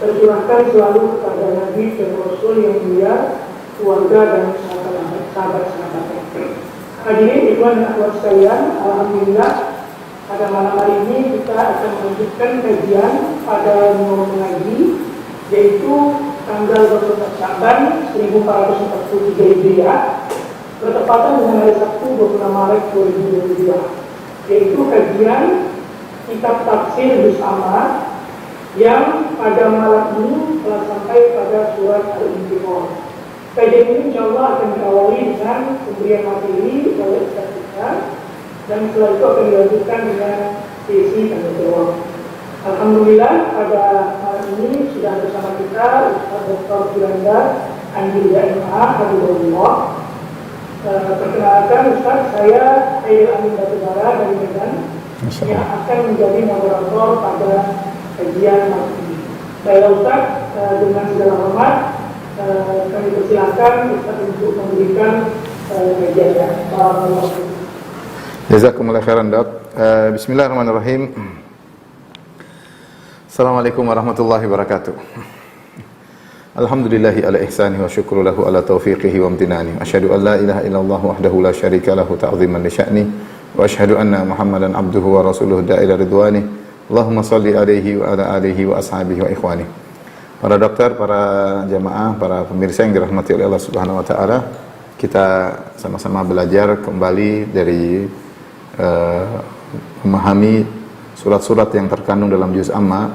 tercurahkan selalu kepada Nabi dan Rasul yang mulia, keluarga dan sahabat-sahabatnya. Hadirin ikhwan dan akhwat sekalian, alhamdulillah pada malam hari ini kita akan melanjutkan kajian pada nomor mengaji, yaitu tanggal 24 Sya'ban 1443 Hijriah bertepatan dengan hari Sabtu 26 Maret 2022, yaitu kajian kitab tafsir Juz Amma yang pada malam ini telah sampai pada surat Al-Infitar. Kajian ini insyaallah akan diawali dengan pemberian materi oleh Ustaz kita, dan setelah itu akan dilanjutkan dengan sesi tanya jawab. Alhamdulillah pada malam ini sudah bersama kita Ustaz Dr. Firanda Anjil MA Habibullah. Perkenalkan Ustaz, saya Aidil Amin Batubara dari Medan yang akan menjadi moderator pada kajian malam ini. Baiklah Ustaz, dengan segala hormat kami persilakan Ustaz untuk memberikan kajiannya. Jazakumullah khairan, Dok. Bismillahirrahmanirrahim. Assalamualaikum warahmatullahi wabarakatuh. Alhamdulillahi ala ihsani wa syukru lahu ala taufiqihi wa amtinani. Asyhadu an la ilaha illallah wahdahu la syarika lahu ta'ziman li sya'ni wa asyhadu anna Muhammadan abduhu wa rasuluhu da'ila ridwani. Allahumma salli alaihi wa ala alihi wa ashabihi wa ikhwani. Para dokter, para jamaah, para pemirsa yang dirahmati oleh Allah Subhanahu wa taala, kita sama-sama belajar kembali dari memahami surat-surat yang terkandung dalam Juz Amma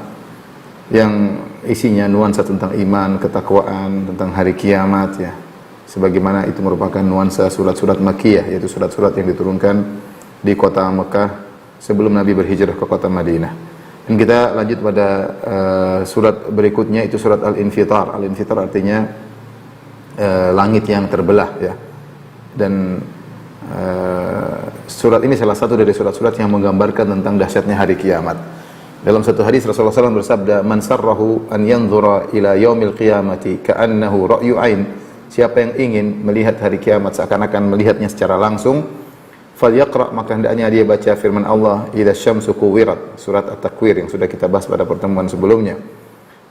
yang isinya nuansa tentang iman, ketakwaan, tentang hari kiamat ya. Sebagaimana itu merupakan nuansa surat-surat Makkiyah, yaitu surat-surat yang diturunkan di kota Mekah sebelum Nabi berhijrah ke kota Madinah. Dan kita lanjut pada surat berikutnya, itu surat Al-Infitar. Al-Infitar artinya langit yang terbelah ya. Dan surat ini salah satu dari surat-surat yang menggambarkan tentang dahsyatnya hari kiamat. Dalam satu hadis Rasulullah SAW bersabda, "Man sarrahu an yanzura ila yaumil qiyamati ka'annahu ra'yu ain." Siapa yang ingin melihat hari kiamat seakan-akan melihatnya secara langsung, falyaqra, maka hendaknya dia baca firman Allah, "Idza syamsu kuwirat," surat At-Takwir yang sudah kita bahas pada pertemuan sebelumnya.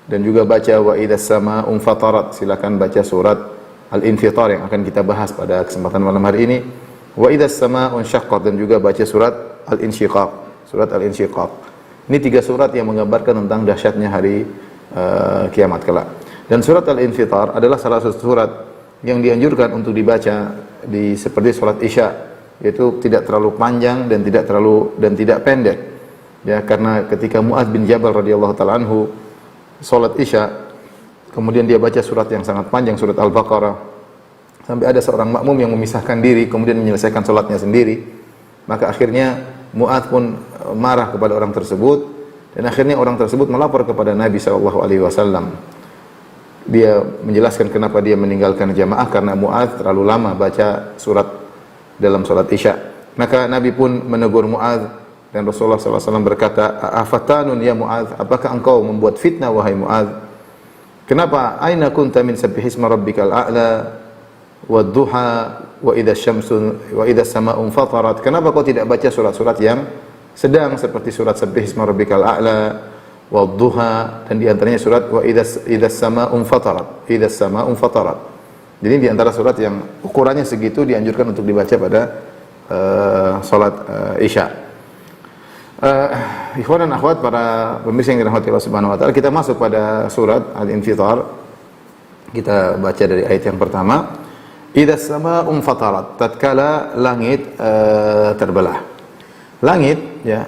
Dan juga baca wa idzas samaa'u fatarat, silakan baca surat Al-Infitar yang akan kita bahas pada kesempatan malam hari ini. Wa idzas samaa'u syaqqat, dan juga baca surat Al-Insyiqaq, surat Al-Insyiqaq. Ini tiga surat yang menggambarkan tentang dahsyatnya hari kiamat kelak. Dan surat Al-Infitar adalah salah satu surat yang dianjurkan untuk dibaca seperti salat Isya, yaitu tidak terlalu panjang dan tidak pendek. Ya, karena ketika Mu'adz bin Jabal radhiyallahu taala anhu salat Isya, kemudian dia baca surat yang sangat panjang, surat Al-Baqarah, sampai ada seorang makmum yang memisahkan diri kemudian menyelesaikan salatnya sendiri. Maka akhirnya Mu'adz pun marah kepada orang tersebut, dan akhirnya orang tersebut melapor kepada Nabi SAW. Dia menjelaskan kenapa dia meninggalkan jamaah, karena Mu'adz terlalu lama baca surat dalam salat Isya. Maka Nabi pun menegur Mu'adz, dan Rasulullah SAW berkata, "Afatanun ya Mu'adz, apakah engkau membuat fitnah wahai Mu'adz? Kenapa? Aina kunta min sabbihisma rabbikal a'la wad-duha wa idza syamsu wa idza samaa'u fatarat." Kenapa kau tidak baca surat-surat yang sedang seperti surat Sabbihisma rabbikal a'la, wad-duha, dan di antaranya surat wa idza samaa'u fatarat, idza samaa'u fatarat. Jadi di antara surat yang ukurannya segitu dianjurkan untuk dibaca pada salat Isya. Ikhwan dan akhwat, para pemirsa yang dirahmati Allah Subhanahu wa taala, kita masuk pada surat Al-Infitar. Kita baca dari ayat yang pertama. Idza samaa'u fatarat, tatkala langit terbelah. Langit ya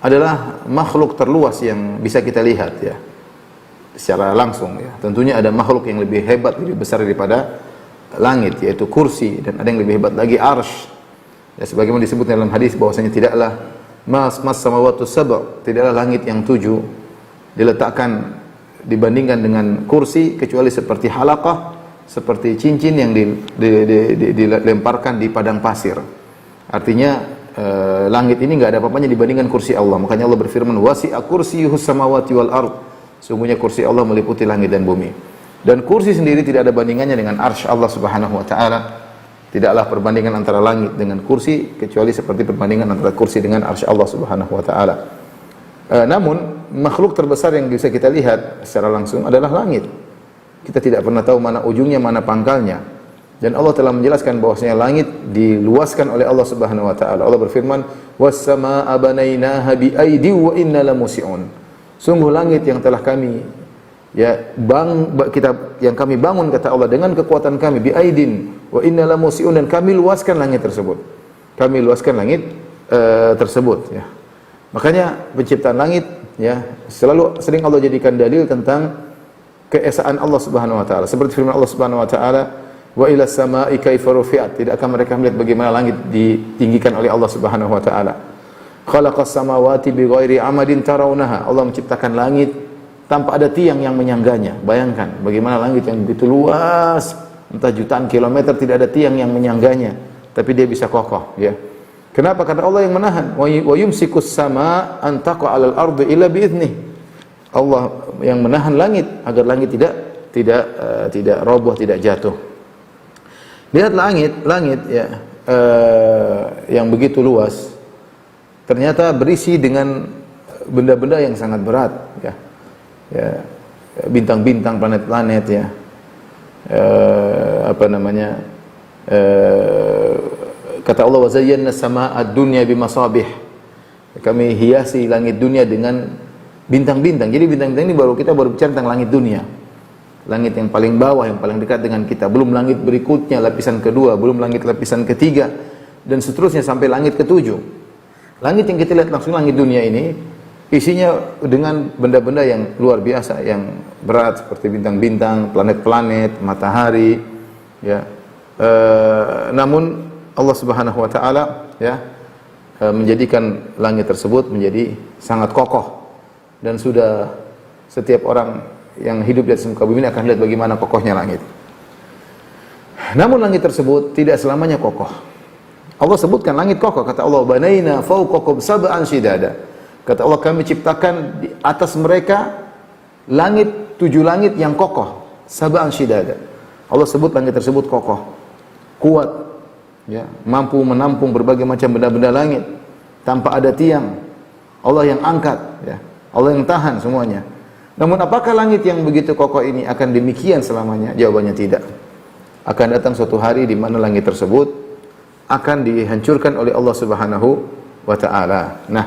adalah makhluk terluas yang bisa kita lihat ya secara langsung ya. Tentunya ada makhluk yang lebih hebat, lebih besar daripada langit, yaitu kursi, dan ada yang lebih hebat lagi, arsy. Ya, sebagaimana disebut dalam hadis bahwasanya tidaklah mas samawati sab', tidaklah langit yang 7 diletakkan dibandingkan dengan kursi kecuali seperti halaqah, seperti cincin yang dilemparkan di padang pasir. Artinya langit ini enggak ada apa-apanya dibandingkan kursi Allah. Makanya Allah berfirman, wasi'a kursiyyuhus samawati wal ard. Sungguhnya kursi Allah meliputi langit dan bumi. Dan kursi sendiri tidak ada bandingannya dengan arsy Allah Subhanahu wa taala. Tidaklah perbandingan antara langit dengan kursi kecuali seperti perbandingan antara kursi dengan arsy Allah Subhanahu wa taala. Namun makhluk terbesar yang bisa kita lihat secara langsung adalah langit. Kita tidak pernah tahu mana ujungnya, mana pangkalnya. Dan Allah telah menjelaskan bahwasanya langit diluaskan oleh Allah Subhanahu wa taala. Allah berfirman, "Was-samaa'a banainaha bi'aidi wa inna lamusi'un." Sungguh langit yang telah kami yang kami bangun, kata Allah, dengan kekuatan kami, bi'aidin wa inna lamusi'un, dan kami luaskan langit tersebut. Kami luaskan langit tersebut, ya. Makanya penciptaan langit, ya, sering Allah jadikan dalil tentang keesaan Allah Subhanahu wa taala. Seperti firman Allah Subhanahu wa taala, "Wa ila samaa'i kaifa rufi'at." Tidakkah mereka melihat bagaimana langit ditinggikan oleh Allah Subhanahu wa taala? "Khalaqas samawati bighairi amadin tarawunaha." Allah menciptakan langit tanpa ada tiang yang menyangganya. Bayangkan bagaimana langit yang begitu luas, entah jutaan kilometer, tidak ada tiang yang menyangganya, tapi dia bisa kokoh, ya. Kenapa? Karena Allah yang menahan. Wa yumsikus samaa an taqa 'alal ardi illa bi'idnih. Allah yang menahan langit agar langit tidak roboh, tidak jatuh. Lihat langit ya, yang begitu luas, ternyata berisi dengan benda-benda yang sangat berat, ya. Ya, bintang-bintang, planet-planet, ya. Kata Allah, wa zayyana samaa'a dunya bimasabih. Kami hiasi langit dunia dengan bintang-bintang. Jadi bintang-bintang ini kita baru bicara tentang langit dunia. Langit yang paling bawah, yang paling dekat dengan kita. Belum langit berikutnya, lapisan kedua, belum langit lapisan ketiga, dan seterusnya sampai langit ketujuh. Langit yang kita lihat langsung, langit dunia ini, isinya dengan benda-benda yang luar biasa, yang berat, seperti bintang-bintang, planet-planet, matahari, ya. Namun Allah Subhanahu wa taala, ya, menjadikan langit tersebut menjadi sangat kokoh. Dan sudah setiap orang yang hidup di atas muka bumi akan lihat bagaimana kokohnya langit. Namun langit tersebut tidak selamanya kokoh. Allah sebutkan langit kokoh, kata Allah, "Banaina fawqakum sab'an shidada." Kata Allah, kami ciptakan di atas mereka langit, 7 langit yang kokoh, sab'an shidada. Allah sebut langit tersebut kokoh, kuat, ya, mampu menampung berbagai macam benda-benda langit tanpa ada tiang. Allah yang angkat, ya. Allah yang tahan semuanya. Namun apakah langit yang begitu kokoh ini akan demikian selamanya? Jawabannya tidak. Akan datang suatu hari di mana langit tersebut akan dihancurkan oleh Allah Subhanahu wa taala. Nah,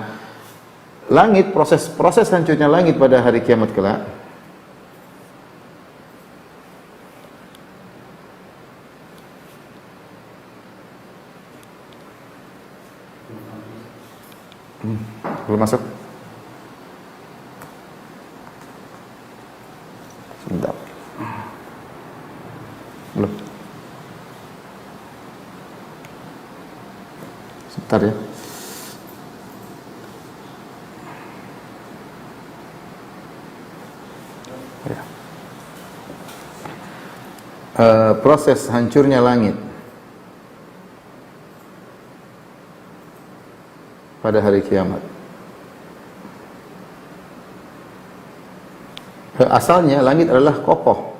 langit, proses hancurnya langit pada hari kiamat kelak belum masuk. Sebentar. Belum. Sebentar ya. Proses hancurnya langit pada hari kiamat. Asalnya langit adalah kokoh.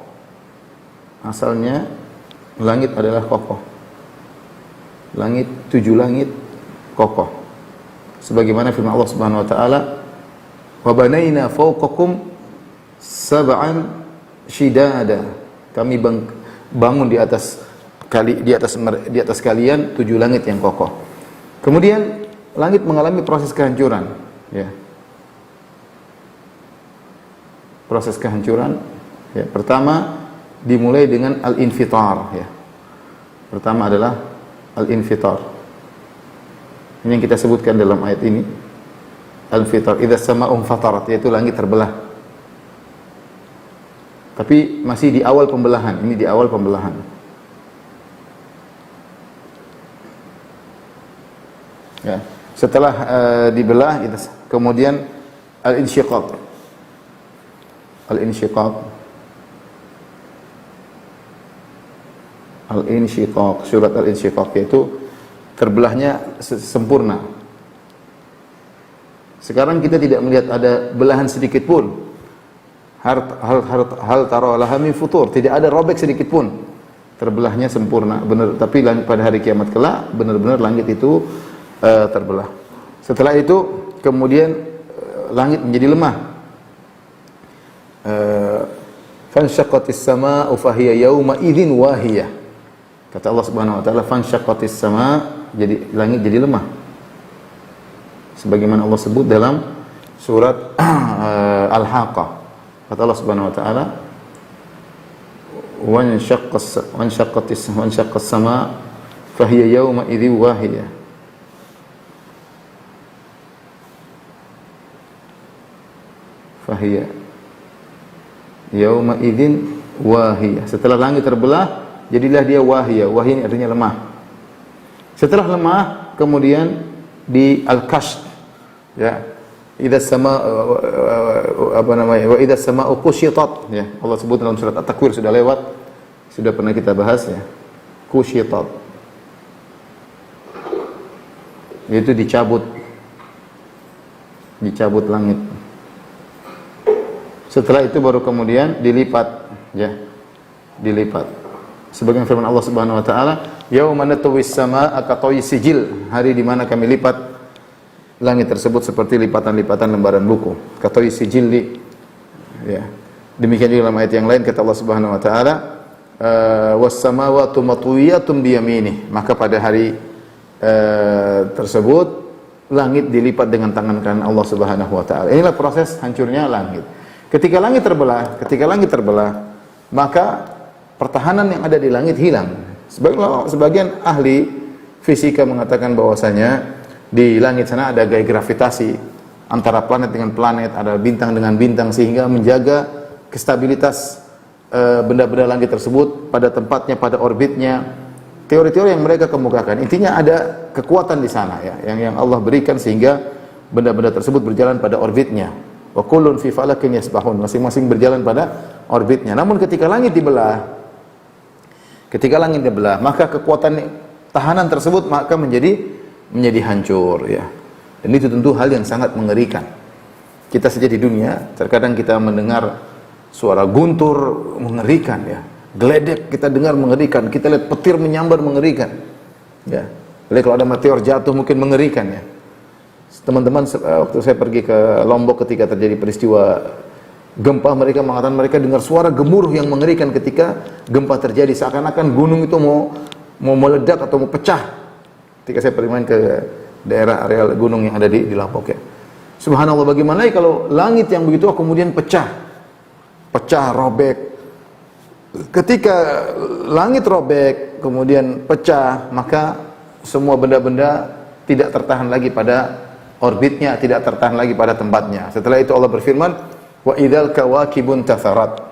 Asalnya langit adalah kokoh. Langit, 7 langit kokoh. Sebagaimana firman Allah Subhanahu wa taala, "Wa banaina fawqakum sab'an shidada." Kami bangun di atas kalian 7 langit yang kokoh. Kemudian langit mengalami proses kehancuran, ya. Proses kehancuran, ya, pertama dimulai dengan al-infitar, ya. Pertama adalah al-infitar. Ini yang kita sebutkan dalam ayat ini. Al-infitar, idza sama'u fatarat, yaitu langit terbelah. Tapi masih di awal pembelahan, ini di awal pembelahan. Ya. Setelah dibelah, kemudian al-insyiqaq. Al-insyiqaq. Al-insyiqaq, surat al-insyiqaq, yaitu terbelahnya sempurna. Sekarang kita tidak melihat ada belahan sedikit pun. Hal tara laha min futur, tidak ada robek sedikit pun. Terbelahnya sempurna, benar. Tapi pada hari kiamat kelak benar-benar langit itu terbelah. Setelah itu kemudian langit menjadi lemah. Fanshaqqatis samaa'u fahiya yauma idzin wahiyah. Kata Allah Subhanahu wa taala, fanshaqqatis sama', jadi langit jadi lemah. Sebagaimana Allah sebut dalam surat Al-Haqqah. Kata Allah Subhanahu wa taala, wanshaqqatis sama' fahiya yauma idzin wahiyah. Fahiya yauma idzin wahiyah. Setelah langit terbelah, jadilah dia wahiyah. Wahiyah ini artinya lemah. Setelah lemah, kemudian di al-kashr, ya. Idza sama wa idza samaa'u kushitat, ya. Allah sebut dalam surat At-Takwir, sudah lewat. Sudah pernah kita bahas, ya. Kushitat. Itu dicabut langit. Setelah itu baru kemudian dilipat, ya. Dilipat. Sebagaimana firman Allah Subhanahu wa taala, yauma natwis samaa'a katayyi sijil, hari di mana kami lipat langit tersebut seperti lipatan-lipatan lembaran buku. Katayyi sijil, ya. Demikian juga dalam ayat yang lain kata Allah Subhanahu wa taala, was samawati matwiyatun bi yaminih, maka pada hari tersebut langit dilipat dengan tangan kanan Allah Subhanahu wa taala. Inilah proses hancurnya langit. Ketika langit terbelah, maka pertahanan yang ada di langit hilang. Sebagian ahli fisika mengatakan bahwasanya di langit sana ada gaya gravitasi antara planet dengan planet, ada bintang dengan bintang, sehingga menjaga kestabilitas benda-benda langit tersebut pada tempatnya, pada orbitnya. Teori-teori yang mereka kemukakan, intinya ada kekuatan di sana, ya, yang Allah berikan sehingga benda-benda tersebut berjalan pada orbitnya. Wa kullun fi falakin yasbahun, masing-masing berjalan pada orbitnya. Namun ketika langit dibelah, maka kekuatan tahanan tersebut maka menjadi hancur, ya. Dan itu tentu hal yang sangat mengerikan. Kita saja di dunia terkadang kita mendengar suara guntur mengerikan, ya. Geledek kita dengar mengerikan, kita lihat petir menyambar mengerikan, ya. Jadi kalau ada meteor jatuh mungkin mengerikan, ya. Teman-teman, waktu saya pergi ke Lombok ketika terjadi peristiwa gempa, mereka mengatakan mereka dengar suara gemuruh yang mengerikan ketika gempa terjadi, seakan-akan gunung itu mau meledak atau mau pecah. Ketika saya pergi main ke daerah area gunung yang ada di Lombok, ya. Subhanallah, bagaimana kalau langit yang begitu kemudian pecah, robek. Ketika langit robek kemudian pecah, maka semua benda-benda tidak tertahan lagi pada orbitnya, tidak tertahan lagi pada tempatnya. Setelah itu Allah berfirman, wa idzal kawakibun tatharat.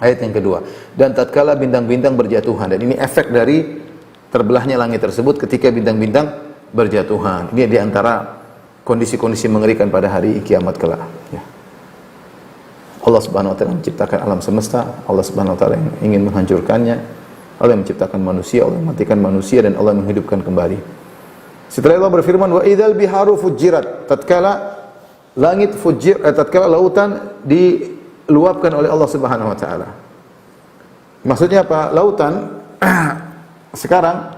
Ayat yang kedua, dan tatkala bintang-bintang berjatuhan. Dan ini efek dari terbelahnya langit tersebut ketika bintang-bintang berjatuhan. Ini di antara kondisi-kondisi mengerikan pada hari kiamat kelak, ya. Allah Subhanahu wa taala menciptakan alam semesta, Allah Subhanahu wa taala yang ingin menghancurkannya. Allah yang menciptakan manusia, Allah yang mematikan manusia, dan Allah yang menghidupkan kembali. Setelah Allah berfirman, wa idzal biharu fujirat, tatkala langit tatkala lautan diluapkan oleh Allah Subhanahu wa taala. Maksudnya apa? Lautan sekarang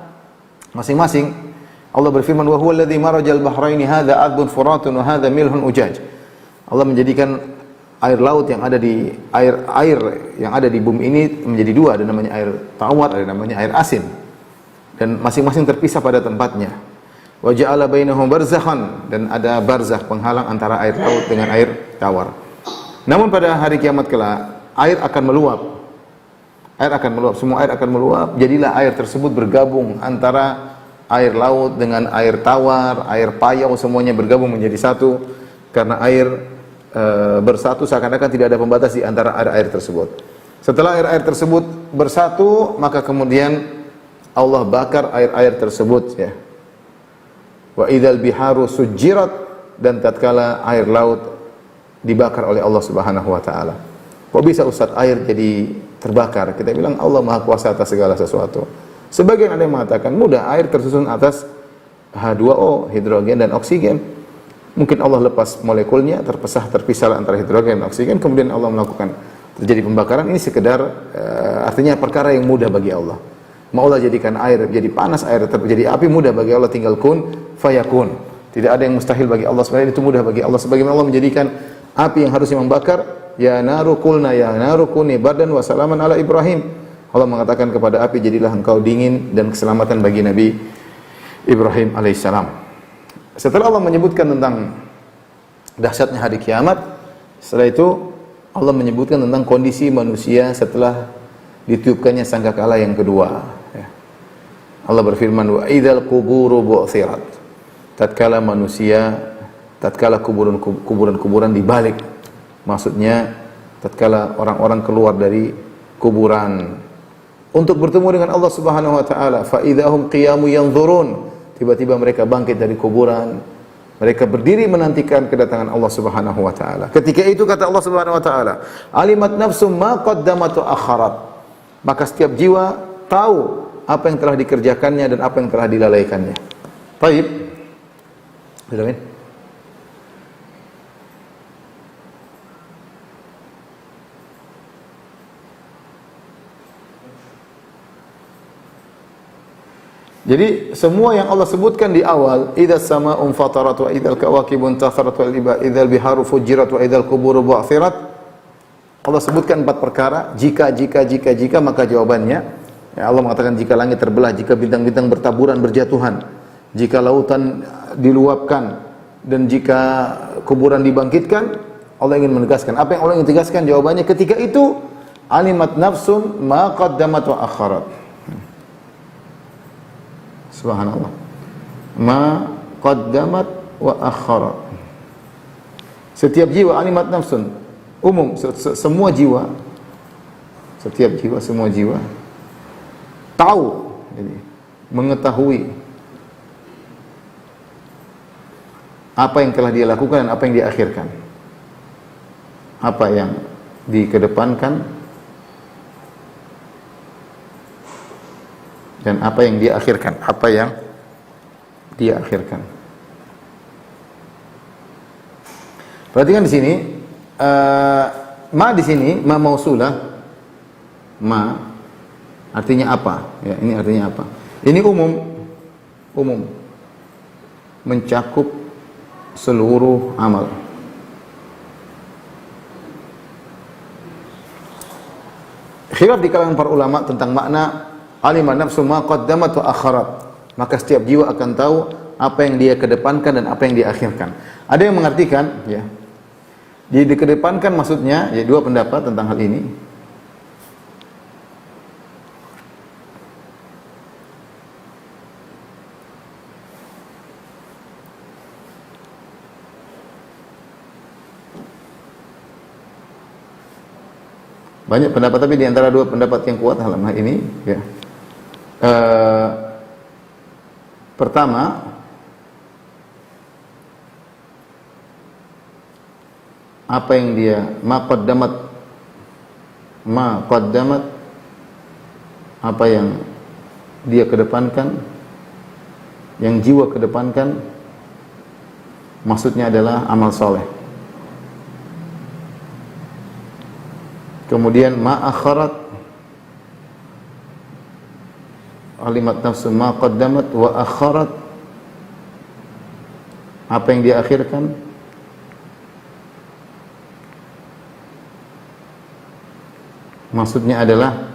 masing-masing Allah berfirman, wa huwal ladzi marajal bahraini hadza adbun furatun wa hadza milhun ujaj. Allah menjadikan air laut yang ada di air yang ada di bumi ini menjadi dua, ada namanya air tawar, ada namanya air asin. Dan masing-masing terpisah pada tempatnya. Wa ja'ala bainahum barzakhan, dan ada barzakh penghalang antara air laut dengan air tawar. Namun pada hari kiamat kelak air akan meluap. Semua air akan meluap. Jadilah air tersebut bergabung antara air laut dengan air tawar, air payau, semuanya bergabung menjadi satu. Karena air bersatu, seakan-akan tidak ada pembatas di antara air tersebut. Setelah air tersebut bersatu, maka kemudian Allah bakar air tersebut, ya. Wa idzal biharu sujirat, dan tatkala air laut dibakar oleh Allah Subhanahu wa taala. Kok bisa Ustaz air jadi terbakar? Kita bilang Allah Maha Kuasa atas segala sesuatu. Sebagian ada yang mengatakan mudah, air tersusun atas H2O, hidrogen dan oksigen. Mungkin Allah lepas molekulnya, terpisah antara hidrogen dan oksigen, kemudian Allah melakukan terjadi pembakaran. Ini sekedar artinya perkara yang mudah bagi Allah. Mau Allah jadikan air jadi panas, air jadi api, mudah bagi Allah, tinggal kun fayakun. Tidak ada yang mustahil bagi Allah SWT, itu mudah bagi Allah. Sebagaimana Allah menjadikan api yang harusnya membakar, ya naru qulna ya naru kuni bardan wa salaman ala Ibrahim. Allah mengatakan kepada api, jadilah engkau dingin dan keselamatan bagi Nabi Ibrahim alaihissalam. Setelah Allah menyebutkan tentang dahsyatnya hari kiamat, setelah itu Allah menyebutkan tentang kondisi manusia setelah ditiupkannya sangkakala yang kedua. Allah berfirman, wa idzal quburu bu'thirat. Tatkala kuburan-kuburan dibalik. Maksudnya tatkala orang-orang keluar dari kuburan untuk bertemu dengan Allah Subhanahu wa taala, fa idzahum qiyamu yanzurun. Tiba-tiba mereka bangkit dari kuburan. Mereka berdiri menantikan kedatangan Allah Subhanahu wa taala. Ketika itu kata Allah Subhanahu wa taala, alimat nafsum ma qaddamat wa akharat. Maka setiap jiwa tahu apa yang telah dikerjakannya dan apa yang telah dilalaikannya. Baik. Amin. Jadi semua yang Allah sebutkan di awal, idzas samaa'u fatarat wa idzal kawakibun tatharat wa idzal biharu fujirat wa idzal quburu bu'thirat. Allah sebutkan 4 perkara, jika maka jawabannya, ya Allah mengatakan jika langit terbelah, jika bintang-bintang bertaburan berjatuhan, jika lautan diluapkan, dan jika kuburan dibangkitkan, Allah ingin menegaskan. Apa yang Allah ingin tegaskan? Jawabannya ketika itu, alimat nafsum ma qaddamat wa akharat. Subhanallah. Ma qaddamat wa akharat. Setiap jiwa alimat nafsun, umum, semua jiwa, setiap jiwa, semua jiwa tahu, jadi mengetahui apa yang telah dia lakukan dan apa yang dia akhirkan, apa yang dikedepankan dan apa yang dia akhirkan, apa yang dia akhirkan. Perhatikan di sini, ma di sini ma mausulah, ma artinya apa? Ya, ini artinya apa? Ini umum, mencakup seluruh amal. Khilaf di kalangan para ulama tentang makna aliman nafsu ma qaddamat wa akharat. Maka setiap jiwa akan tahu apa yang dia kedepankan dan apa yang dia akhirkan. Ada yang mengartikan, ya, jadi dikedepankan maksudnya, ya, 2 pendapat tentang hal ini. Banyak pendapat, tapi di antara 2 pendapat yang kuat dalam hal ini, ya. Pertama, apa yang dia ma qaddamat, apa yang dia kedepankan, yang jiwa kedepankan, maksudnya adalah amal soleh. Kemudian ma akharat, alimat nafsu ma qaddamat wa akharat, apa yang dia akhirkan, maksudnya adalah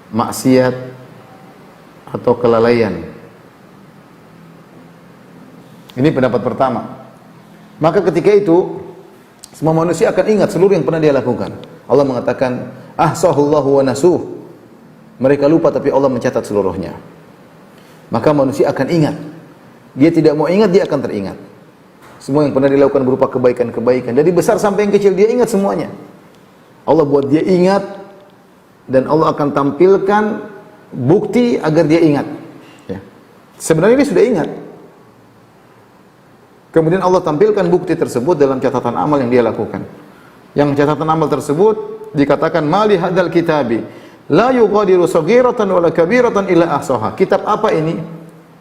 maksiat atau kelalaian. Ini pendapat pertama. Maka ketika itu semua manusia akan ingat seluruh yang pernah dia lakukan. Allah mengatakan ahsahullahu wa nasuh. Mereka lupa tapi Allah mencatat seluruhnya. Maka manusia akan ingat. Dia tidak mau ingat, dia akan teringat. Semua yang pernah dilakukan berupa kebaikan-kebaikan, dari besar sampai yang kecil, dia ingat semuanya. Allah buat dia ingat, dan Allah akan tampilkan bukti agar dia ingat, ya. Sebenarnya dia sudah ingat. Kemudian Allah tampilkan bukti tersebut dalam catatan amal yang dia lakukan. Yang catatan amal tersebut dikatakan mali hadal kitabi la yughadiru saghiratan wala kabiratan illa ahsaha. Kitab apa ini?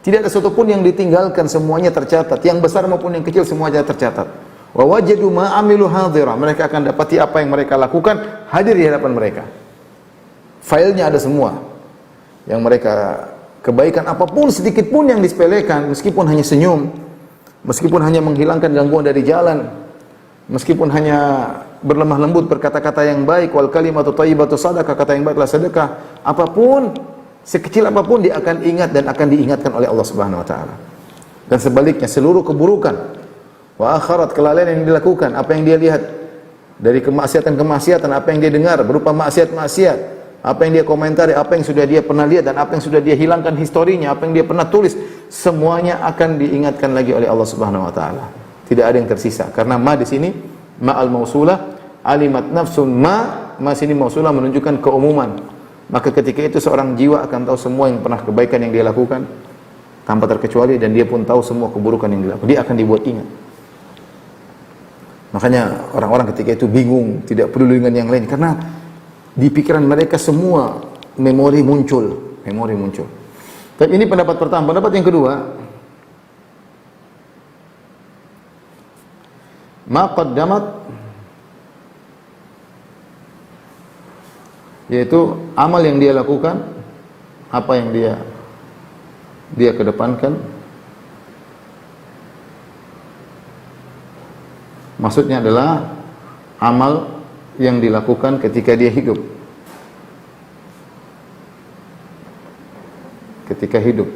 Tidak ada satupun yang ditinggalkan, semuanya tercatat. Yang besar maupun yang kecil semuanya tercatat. Wa wajadu ma amilu hadira. Mereka akan dapati apa yang mereka lakukan hadir di hadapan mereka. Filenya ada semua. Yang mereka kebaikan apapun sedikit pun yang disepelekan, meskipun hanya senyum, meskipun hanya menghilangkan gangguan dari jalan, meskipun hanya berlemah lembut berkata-kata yang baik, wal kalimatu thayyibatu sadaqah, kata yang baik adalah sedekah, apapun, sekecil apapun dia akan ingat dan akan diingatkan oleh Allah Subhanahu wa taala. Dan sebaliknya seluruh keburukan wa akharat, kelalaian yang dilakukan, apa yang dia lihat dari kemaksiatan-kemaksiatan, apa yang dia dengar berupa maksiat-maksiat, apa yang dia komentari, apa yang sudah dia pernah lihat dan apa yang sudah dia hilangkan historinya, apa yang dia pernah tulis, semuanya akan diingatkan lagi oleh Allah Subhanahu wa taala. Tidak ada yang tersisa. Karena ma di sini ma'al mausulah, alimat nafsun ma sini mausulah menunjukkan keumuman. Maka ketika itu seorang jiwa akan tahu semua yang pernah kebaikan yang dia lakukan tanpa terkecuali, dan dia pun tahu semua keburukan yang dilakukan. Dia akan dibuat ingat. Makanya orang-orang ketika itu bingung, tidak peduli dengan yang lain, karena di pikiran mereka semua memori muncul. Tapi ini pendapat pertama. Pendapat yang kedua, ma qaddamat, yaitu amal yang dia lakukan, apa yang dia kedepankan. Maksudnya adalah amal yang dilakukan ketika dia hidup. Ketika hidup,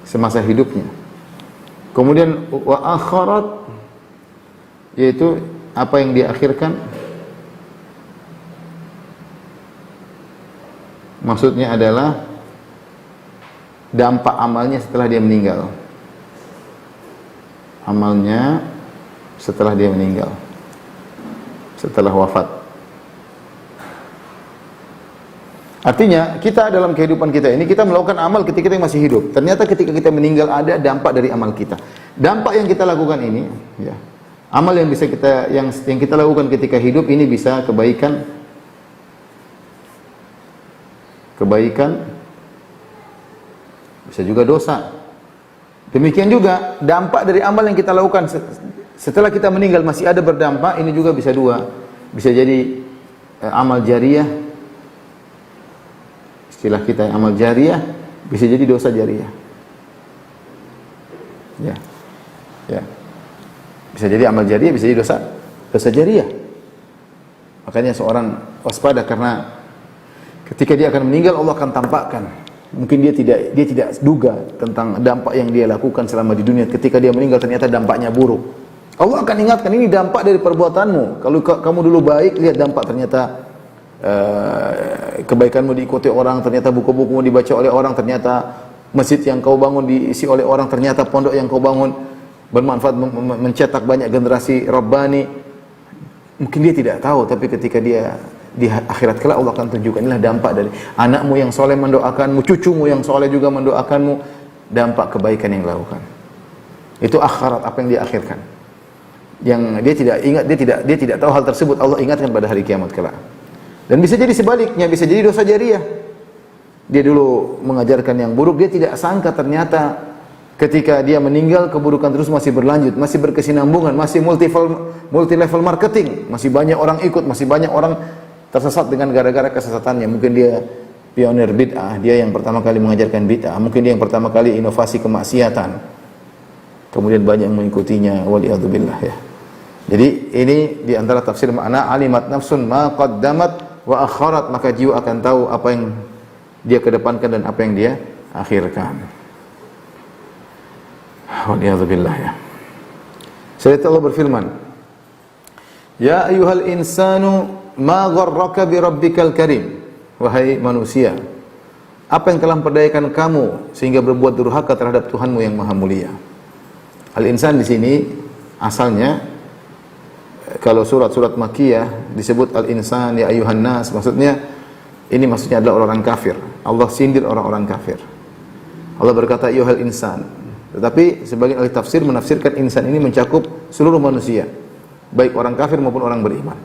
semasa hidupnya. Kemudian wa akharat, yaitu apa yang dia akhirkan. Maksudnya adalah dampak amalnya setelah dia meninggal. Amalnya setelah dia meninggal, setelah wafat. Artinya kita dalam kehidupan kita ini, kita melakukan amal ketika kita masih hidup. Ternyata ketika kita meninggal ada dampak dari amal kita. Dampak yang kita lakukan ini, ya, amal yang bisa kita yang kita lakukan ketika hidup ini bisa kebaikan, bisa juga dosa. Demikian juga dampak dari amal yang kita lakukan setelah kita meninggal masih ada berdampak, ini juga bisa dua. Bisa jadi amal jariyah, istilah kita amal jariyah, bisa jadi dosa jariyah. Ya. Bisa jadi amal jariyah, bisa jadi dosa jariyah. Makanya seorang waspada, karena ketika dia akan meninggal Allah akan tampakkan. Mungkin dia tidak duga tentang dampak yang dia lakukan selama di dunia. Ketika dia meninggal ternyata dampaknya buruk. Allah akan ingatkan, ini dampak dari perbuatanmu. Kalau kamu dulu baik, lihat dampak, ternyata kebaikanmu diikuti orang, ternyata buku-bukumu dibaca oleh orang, ternyata masjid yang kau bangun diisi oleh orang, ternyata pondok yang kau bangun bermanfaat, mencetak banyak generasi Rabbani. Mungkin dia tidak tahu, tapi ketika dia di akhirat kelak Allah akan tunjukkan, inilah dampak dari anakmu yang soleh mendoakanmu, cucumu yang soleh juga mendoakanmu, dampak kebaikan yang dilakukan. Itu akhirat, apa yang dia akhirkan. Yang dia tidak ingat, dia tidak tahu hal tersebut, Allah ingatkan pada hari kiamat kelak. Dan bisa jadi sebaliknya, bisa jadi dosa jariyah. Dia dulu mengajarkan yang buruk, dia tidak sangka ternyata ketika dia meninggal keburukan terus masih berlanjut, masih berkesinambungan, masih multi level marketing, masih banyak orang ikut, masih banyak orang tersesat dengan gara-gara kesesatannya. Mungkin dia pionir bid'ah, dia yang pertama kali mengajarkan bid'ah, mungkin dia yang pertama kali inovasi kemaksiatan. Kemudian banyak yang mengikutinya, waliyadzubillah ya. Jadi ini di antara tafsir makna alimat nafsun ma qaddamat wa akharat, maka jiwa akan tahu apa yang dia kedepankan dan apa yang dia akhirkan. Waliyadzubillah ya. Setelah Allah berfirman, ya ayyuhal insanu ma gharraka bi rabbikal karim. Wahai manusia, apa yang telah memperdayakan kamu sehingga berbuat durhaka terhadap Tuhanmu yang maha mulia. Al-insan di sini asalnya, kalau surat-surat Makkiyah disebut al-insan ya ayuhan nas, maksudnya adalah orang-orang kafir. Allah sindir orang-orang kafir. Allah berkata ayyuhal insan. Tetapi sebagian ahli tafsir menafsirkan insan ini mencakup seluruh manusia, baik orang kafir maupun orang beriman.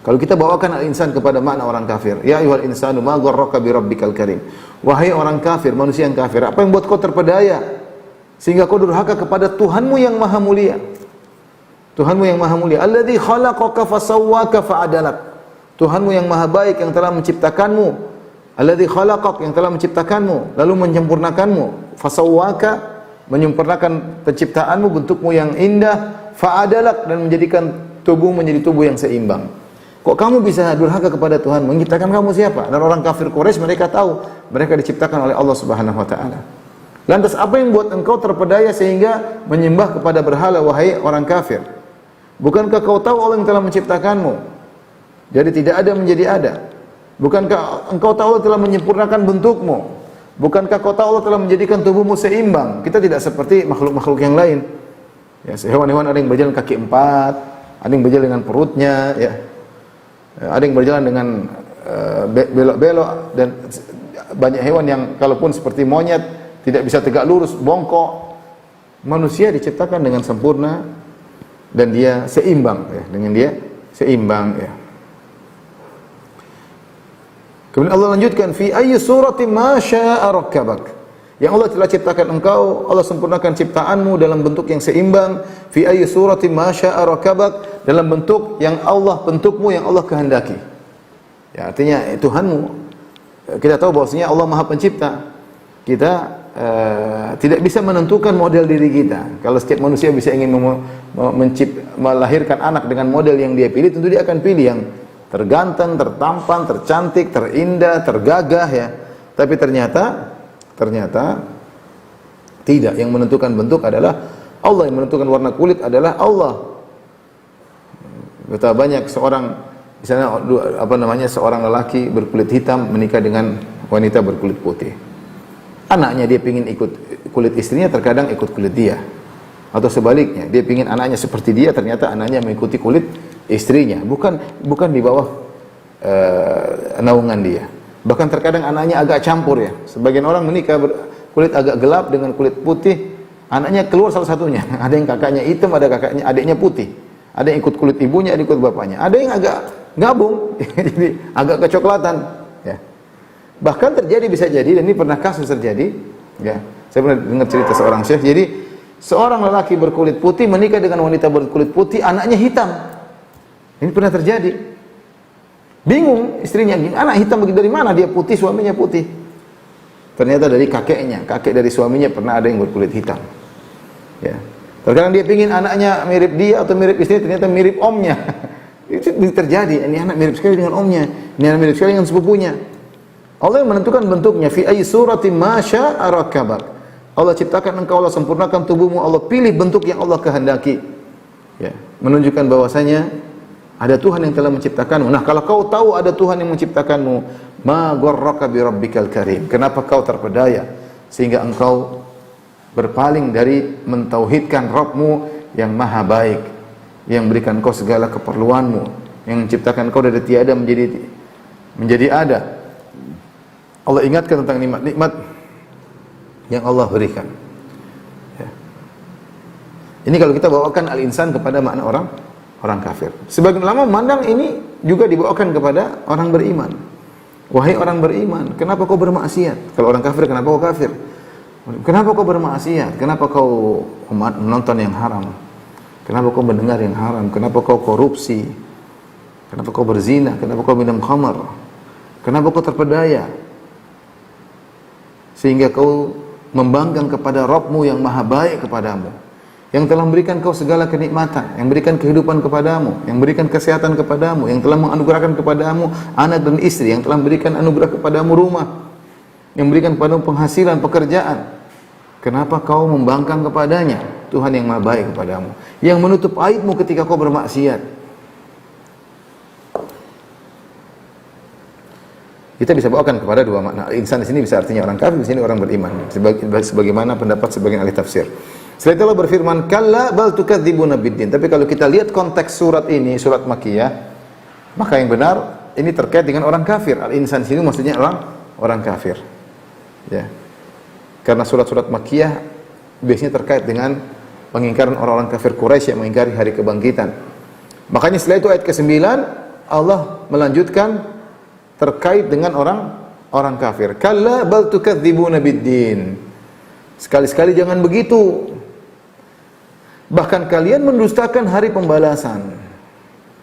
Kalau kita bawakan al-insan kepada makna orang kafir, ya ayyuhal insanu ma gharraka bi rabbikal karim. Wahai orang kafir, manusia yang kafir, apa yang buat kau terpedaya sehingga kau durhaka kepada Tuhanmu yang maha mulia? Tuhanmu yang maha mulia, alladzi khalaqaka fasawwaka fa'adalak. Tuhanmu yang maha baik yang telah menciptakanmu, alladzi khalaqak yang telah menciptakanmu lalu menyempurnakanmu, fasawwaka menyempurnakan penciptaanmu, bentukmu yang indah, fa'adalak, dan menjadikan tubuh menjadi tubuh yang seimbang. Kok kamu bisa durhaka kepada Tuhan? Menciptakan kamu siapa? Dan orang kafir Quraisy mereka tahu mereka diciptakan oleh Allah Subhanahu wa taala. Lantas apa yang buat engkau terpedaya sehingga menyembah kepada berhala, wahai orang kafir? Bukankah kau tahu Allah yang telah menciptakanmu? Jadi tidak ada menjadi ada. Bukankah engkau tahu Allah telah menyempurnakan bentukmu? Bukankah kau tahu Allah telah menjadikan tubuhmu seimbang? Kita tidak seperti makhluk-makhluk yang lain. Ya, hewan-hewan ada yang berjalan kaki 4, ada yang berjalan dengan perutnya, ya. Ada yang berjalan dengan belok-belok, dan banyak hewan yang kalaupun seperti monyet tidak bisa tegak lurus, bongkok. Manusia diciptakan dengan sempurna dan dia seimbang, ya. Dengan dia seimbang, ya. Kemudian Allah lanjutkan, fi ayyi suratin ma syaa rakkabak. Yang Allah telah ciptakan engkau, Allah sempurnakan ciptaanmu dalam bentuk yang seimbang. Fi ayyi suratin ma syaa rakkabak, dalam bentuk yang Allah, bentukmu yang Allah kehendaki. Ya, artinya Tuhanmu. Kita tahu bahwasanya Allah Maha Pencipta. Kita tidak bisa menentukan model diri kita. Kalau setiap manusia bisa ingin melahirkan anak dengan model yang dia pilih, tentu dia akan pilih yang terganteng, tertampan, tercantik, terindah, tergagah, ya. Tapi ternyata tidak. Yang menentukan bentuk adalah Allah, yang menentukan warna kulit adalah Allah. Betapa banyak seorang, misalnya seorang lelaki berkulit hitam menikah dengan wanita berkulit putih. Anaknya dia pingin ikut kulit istrinya, terkadang ikut kulit dia. Atau sebaliknya, dia pingin anaknya seperti dia, ternyata anaknya mengikuti kulit istrinya, bukan di bawah naungan dia. Bahkan terkadang anaknya agak campur, ya. Sebagian orang menikah kulit agak gelap dengan kulit putih, anaknya keluar salah satunya. Ada yang kakaknya hitam, ada adiknya putih. Ada yang ikut kulit ibunya, ada yang ikut bapaknya. Ada yang agak gabung, jadi agak kecoklatan, ya. Bahkan terjadi, bisa jadi, dan ini pernah kasus terjadi, ya. Saya pernah dengar cerita seorang syekh. Jadi seorang lelaki berkulit putih menikah dengan wanita berkulit putih, anaknya hitam. Ini pernah terjadi. Bingung istrinya, anak hitam dari mana? Dia putih, suaminya putih. Ternyata dari kakeknya, kakek dari suaminya pernah ada yang berkulit hitam. Ya. Terkadang dia pingin anaknya mirip dia atau mirip istrinya, ternyata mirip omnya. Itu terjadi. Ini anak mirip sekali dengan omnya, ini anak mirip sekali dengan sepupunya. Allah yang menentukan bentuknya. Fi ayyi suratin ma syaa rakkabak. Allah ciptakan engkau, Allah sempurnakan tubuhmu, Allah pilih bentuk yang Allah kehendaki. Ya, menunjukkan bahwasanya ada Tuhan yang telah menciptakanmu. Nah, kalau kau tahu ada Tuhan yang menciptakanmu, ma gharraka bi rabbikal karim. Kenapa kau terpedaya sehingga engkau berpaling dari mentauhidkan Rabbmu yang maha baik, yang berikan kau segala keperluanmu, yang menciptakan kau dari tiada menjadi ada. Allah ingatkan tentang nikmat-nikmat yang Allah berikan. Ya. Ini kalau kita bawakan al-insan kepada makna orang kafir. Sebagian ulama memandang ini juga dibawakan kepada orang beriman. Wahai orang beriman, kenapa kau bermaksiat? Kalau orang kafir, kenapa kau kafir? Kenapa kau bermaksiat? Kenapa kau menonton yang haram? Kenapa kau mendengar yang haram? Kenapa kau korupsi? Kenapa kau berzina? Kenapa kau minum khamar? Kenapa kau terpedaya? Sehingga kau membanggang kepada Rabbmu yang maha baik kepadamu, yang telah memberikan kau segala kenikmatan, yang berikan kehidupan kepadamu, yang berikan kesehatan kepadamu, yang telah menganugerahkan kepadamu anak dan istri, yang telah memberikan anugerah kepadamu rumah, yang memberikan kepadamu penghasilan, pekerjaan. Kenapa kau membangkang kepadanya? Tuhan yang maha baik kepadamu, yang menutup aibmu ketika kau bermaksiat. Kita bisa bawakan kepada dua makna. Insan di sini bisa artinya orang kafir, di sini orang beriman. Sebagaimana pendapat sebagian ahli tafsir. Setelah itu Allah berfirman, "Kalla bal tukadzibuna biddin." Tapi kalau kita lihat konteks surat ini, surat Makkiyah, maka yang benar ini terkait dengan orang kafir. Al-insan di sini maksudnya orang kafir. Ya. Karena surat-surat Makkiyah biasanya terkait dengan pengingkaran orang-orang kafir Quraisy yang mengingkari hari kebangkitan. Makanya setelah itu ayat ke-9 Allah melanjutkan terkait dengan orang kafir. Kalla bal tukadzibuna biddin. Sekali-sekali jangan begitu. Bahkan kalian mendustakan hari pembalasan.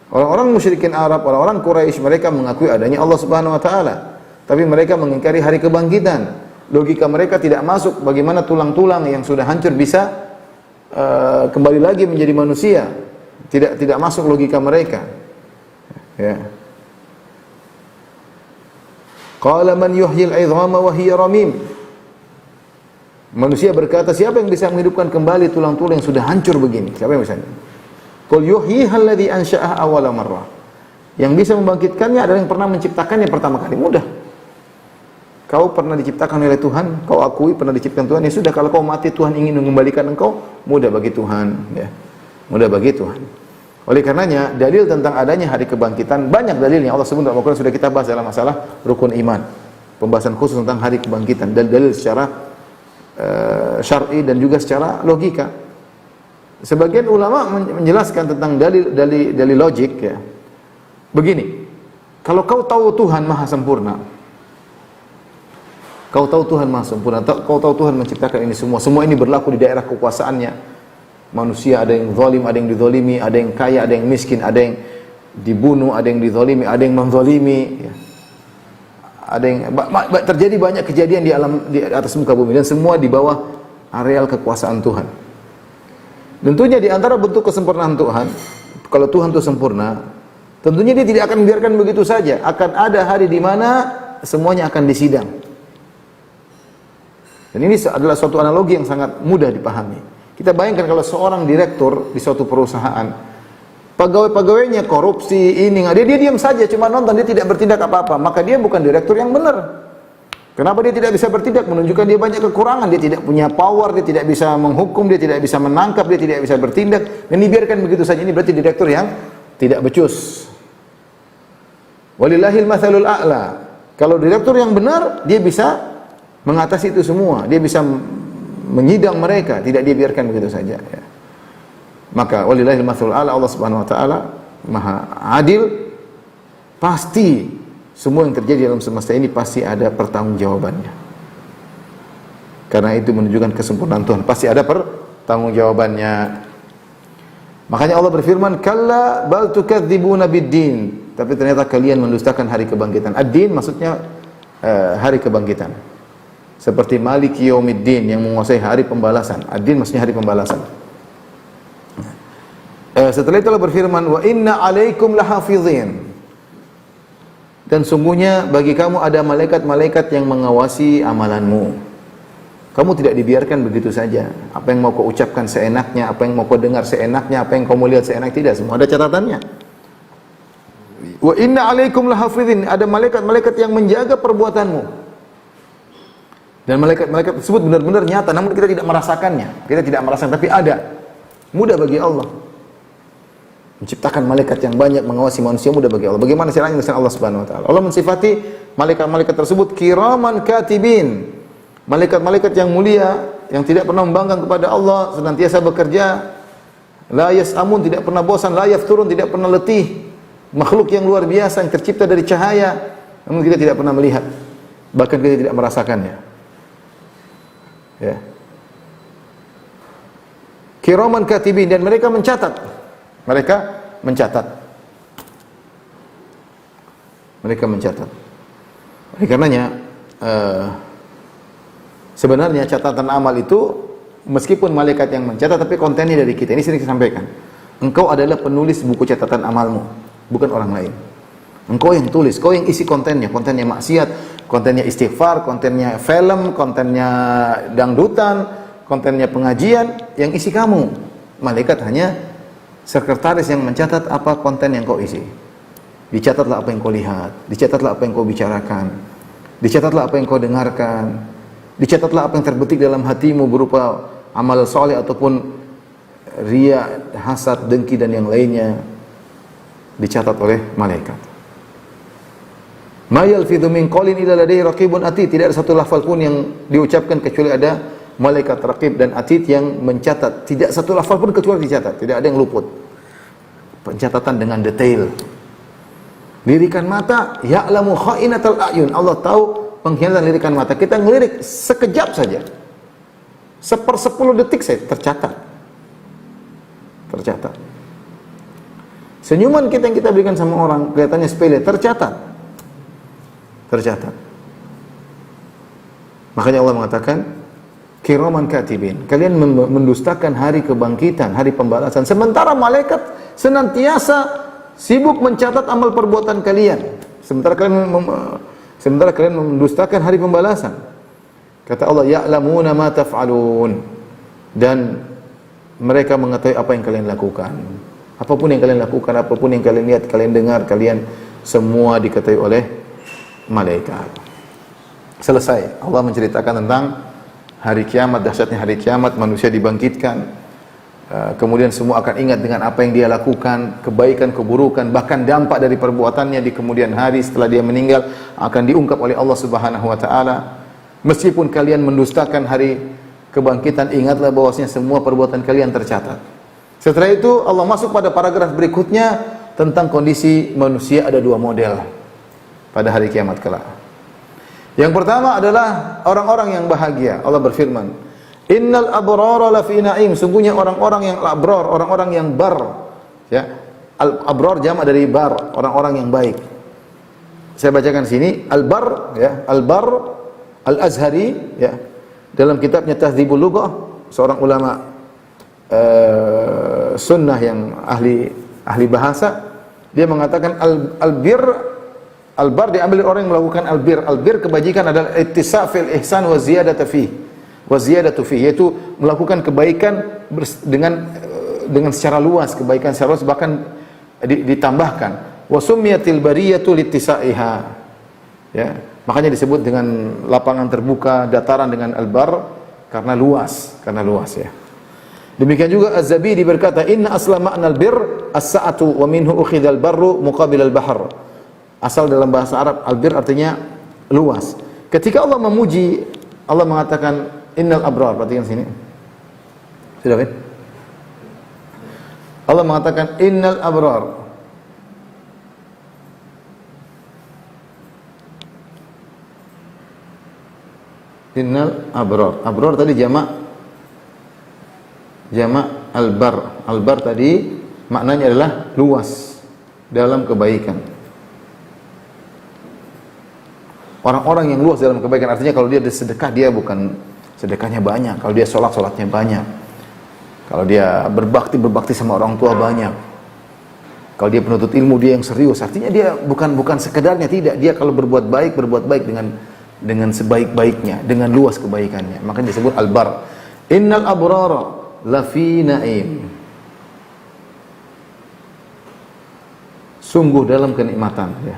Orang-orang musyrikin Arab, orang-orang Quraisy, mereka mengakui adanya Allah Subhanahu wa taala, tapi mereka mengingkari hari kebangkitan. Logika mereka tidak masuk bagaimana tulang-tulang yang sudah hancur bisa kembali lagi menjadi manusia. Tidak masuk logika mereka. Ya. Qala man yuhyil 'idhama wa hiya ramim. Manusia berkata, siapa yang bisa menghidupkan kembali tulang-tulang yang sudah hancur begini? Siapa yang bisa? Qul yuhyiha alladhi ansha'aha awwala marrah. Yang bisa membangkitkannya adalah yang pernah menciptakannya pertama kali. Mudah. Kau pernah diciptakan oleh Tuhan, kau akui pernah diciptakan Tuhan, ya sudah, kalau kau mati Tuhan ingin mengembalikan engkau, mudah bagi Tuhan, ya. Mudah bagi Tuhan. Oleh karenanya, dalil tentang adanya hari kebangkitan, banyak dalilnya. Allah sebut dalam Al-Quran, sudah kita bahas dalam masalah rukun iman. Pembahasan khusus tentang hari kebangkitan. Dalil secara syar'i dan juga secara logika. Sebagian ulama menjelaskan tentang dalil logik, ya. Begini, kalau kau tahu Tuhan Maha Sempurna, kau tahu Tuhan Maha Sempurna, kau tahu Tuhan menciptakan ini semua, semua ini berlaku di daerah kekuasaannya. Manusia ada yang zalim, ada yang dizalimi, ada yang kaya, ada yang miskin, ada yang dibunuh, ada yang dizalimi, ada yang menzalimi, ya. Ada yang terjadi banyak kejadian di atas muka bumi, dan semua di bawah areal kekuasaan Tuhan. Tentunya di antara bentuk kesempurnaan Tuhan, kalau Tuhan itu sempurna, tentunya dia tidak akan membiarkan begitu saja. Akan ada hari di mana semuanya akan disidang. Dan ini adalah suatu analogi yang sangat mudah dipahami. Kita bayangkan kalau seorang direktur di suatu perusahaan, pegawai-pegawainya korupsi, dia diam saja, cuma nonton, dia tidak bertindak apa-apa, maka dia bukan direktur yang benar. Kenapa dia tidak bisa bertindak? Menunjukkan dia banyak kekurangan, dia tidak punya power, dia tidak bisa menghukum, dia tidak bisa menangkap, dia tidak bisa bertindak, dan dibiarkan begitu saja. Ini berarti direktur yang tidak becus. Walillahil mathalul a'la. Kalau direktur yang benar, dia bisa mengatasi itu semua, dia bisa menyidang mereka, tidak dibiarkan begitu saja, ya. Maka walillahil mathalul a'la, Allah Subhanahu wa taala Maha adil. Pasti semua yang terjadi dalam semesta ini pasti ada pertanggungjawabannya. Karena itu menunjukkan kesempurnaan Tuhan, pasti ada pertanggungjawabannya. Makanya Allah berfirman, kalla bal tukadzibuna biddin. Tapi ternyata kalian mendustakan hari kebangkitan. Ad-din maksudnya hari kebangkitan. Seperti Maliki Yaumiddin yang menguasai hari pembalasan. Ad-din maksudnya hari pembalasan. Setelah itu Allah berfirman, wa inna alaikum lahafizin. Dan sungguhnya bagi kamu ada malaikat-malaikat yang mengawasi amalanmu. Kamu tidak dibiarkan begitu saja. Apa yang mau kau ucapkan seenaknya, apa yang mau kau dengar seenaknya, apa yang kau mau lihat seenaknya, tidak, semua ada catatannya. Wa inna alaikum lahafizin, ada malaikat-malaikat yang menjaga perbuatanmu. Dan malaikat-malaikat tersebut benar-benar nyata, namun kita tidak merasakannya. Kita tidak merasakan, tapi ada. Mudah bagi Allah menciptakan malaikat yang banyak mengawasi manusia, mudah bagi Allah. Bagaimana caranya dengan Allah Subhanahu wa taala? Allah mensifati malaikat-malaikat tersebut kiraman katibin. Malaikat-malaikat yang mulia yang tidak pernah membanggang kepada Allah, senantiasa bekerja, la yas'amun, tidak pernah bosan, la yafturun, tidak pernah letih. Makhluk yang luar biasa yang tercipta dari cahaya, namun kita tidak pernah melihat, bahkan kita tidak merasakannya. Ya. Kiraman katibin, dan mereka mencatat. Mereka mencatat. Oleh karenanya sebenarnya catatan amal itu meskipun malaikat yang mencatat, tapi kontennya dari kita. Ini sering saya sampaikan. Engkau adalah penulis buku catatan amalmu, bukan orang lain. Engkau yang tulis, kau yang isi kontennya maksiat, kontennya istighfar, kontennya film, kontennya dangdutan, kontennya pengajian, yang isi kamu. Malaikat hanya sekretaris yang mencatat apa konten yang kau isi. Dicatatlah apa yang kau lihat, dicatatlah apa yang kau bicarakan, dicatatlah apa yang kau dengarkan, dicatatlah apa yang terbetik dalam hatimu berupa amal soleh ataupun riya, hasad, dengki dan yang lainnya, dicatat oleh malaikat. Ma yalfidhu min qawlin illa ladayhi raqibun atid. Tidak ada satu lafal pun yang diucapkan kecuali ada malaikat raqib dan atid yang mencatat. Tidak satu lafal pun kecuali dicatat, tidak ada yang luput. Pencatatan dengan detail. Lirikan mata, ya'lamu kha'inatal a'yun. Allah tahu pengkhianatan lirikan mata. Kita ngelirik sekejap saja, 1/10 detik saja tercatat. Senyuman kita yang kita berikan sama orang kelihatannya sepele, tercatat. Makanya Allah mengatakan kiraman katibin. Kalian mendustakan hari kebangkitan, hari pembalasan. Sementara malaikat senantiasa sibuk mencatat amal perbuatan kalian. Sementara kalian mendustakan hari pembalasan. Kata Allah, ya'lamuna ma taf'alun. Dan mereka mengetahui apa yang kalian lakukan. Apapun yang kalian lakukan, apapun yang kalian lihat, kalian dengar, kalian semua diketahui oleh malaikat. Selesai. Allah menceritakan tentang hari kiamat, dahsyatnya hari kiamat, manusia dibangkitkan. Kemudian semua akan ingat dengan apa yang dia lakukan, kebaikan, keburukan, bahkan dampak dari perbuatannya di kemudian hari setelah dia meninggal akan diungkap oleh Allah Subhanahu wa taala. Meskipun kalian mendustakan hari kebangkitan, ingatlah bahwasanya semua perbuatan kalian tercatat. Setelah itu Allah masuk pada paragraf berikutnya tentang kondisi manusia ada dua model pada hari kiamat kelak. Yang pertama adalah orang-orang yang bahagia. Allah berfirman, innal abrara lafi na'im. Sungguhnya orang-orang yang abrar, orang-orang yang bar. Ya. Al-abrar jamak dari bar, orang-orang yang baik. Saya bacakan sini, al-bar, ya, al-bar, al-Azhari, ya. Dalam kitabnya Tahdzibul Lughah, seorang ulama sunnah yang ahli bahasa, dia mengatakan al-bir, al-bar diambil dari orang yang melakukan al-bir. Al-bir kebajikan adalah ittisaf fil ihsan wa ziyadatu fihi, yaitu melakukan kebaikan dengan secara luas, kebaikan secara luas, bahkan ditambahkan. Wa summiyatil bariyatu littisaiha. Ya, makanya disebut dengan lapangan terbuka, dataran dengan al-bar karena luas ya. Demikian juga Az-Zabidi berkata, inna asla ma'nal bir as-sa'atu wa minhu ukhidhal barru muqabil al-bahr. Asal dalam bahasa Arab al-bir artinya luas. Ketika Allah memuji, Allah mengatakan innal abrar, perhatikan sini. Sudah kan? Allah mengatakan innal abrar. Innal abrar. Abrar tadi jamak al-bar. Al-bar tadi maknanya adalah luas dalam kebaikan. Orang-orang yang luas dalam kebaikan artinya kalau dia sedekah, dia bukan sedekahnya banyak. Kalau dia sholatnya banyak. Kalau dia berbakti sama orang tua banyak. Kalau dia penuntut ilmu, dia yang serius. Artinya dia bukan sekedarnya, tidak. Dia kalau berbuat baik dengan sebaik-baiknya, dengan luas kebaikannya. Makanya disebut al-bar. Innal abrara lafi na'im. Sungguh dalam kenikmatan, ya.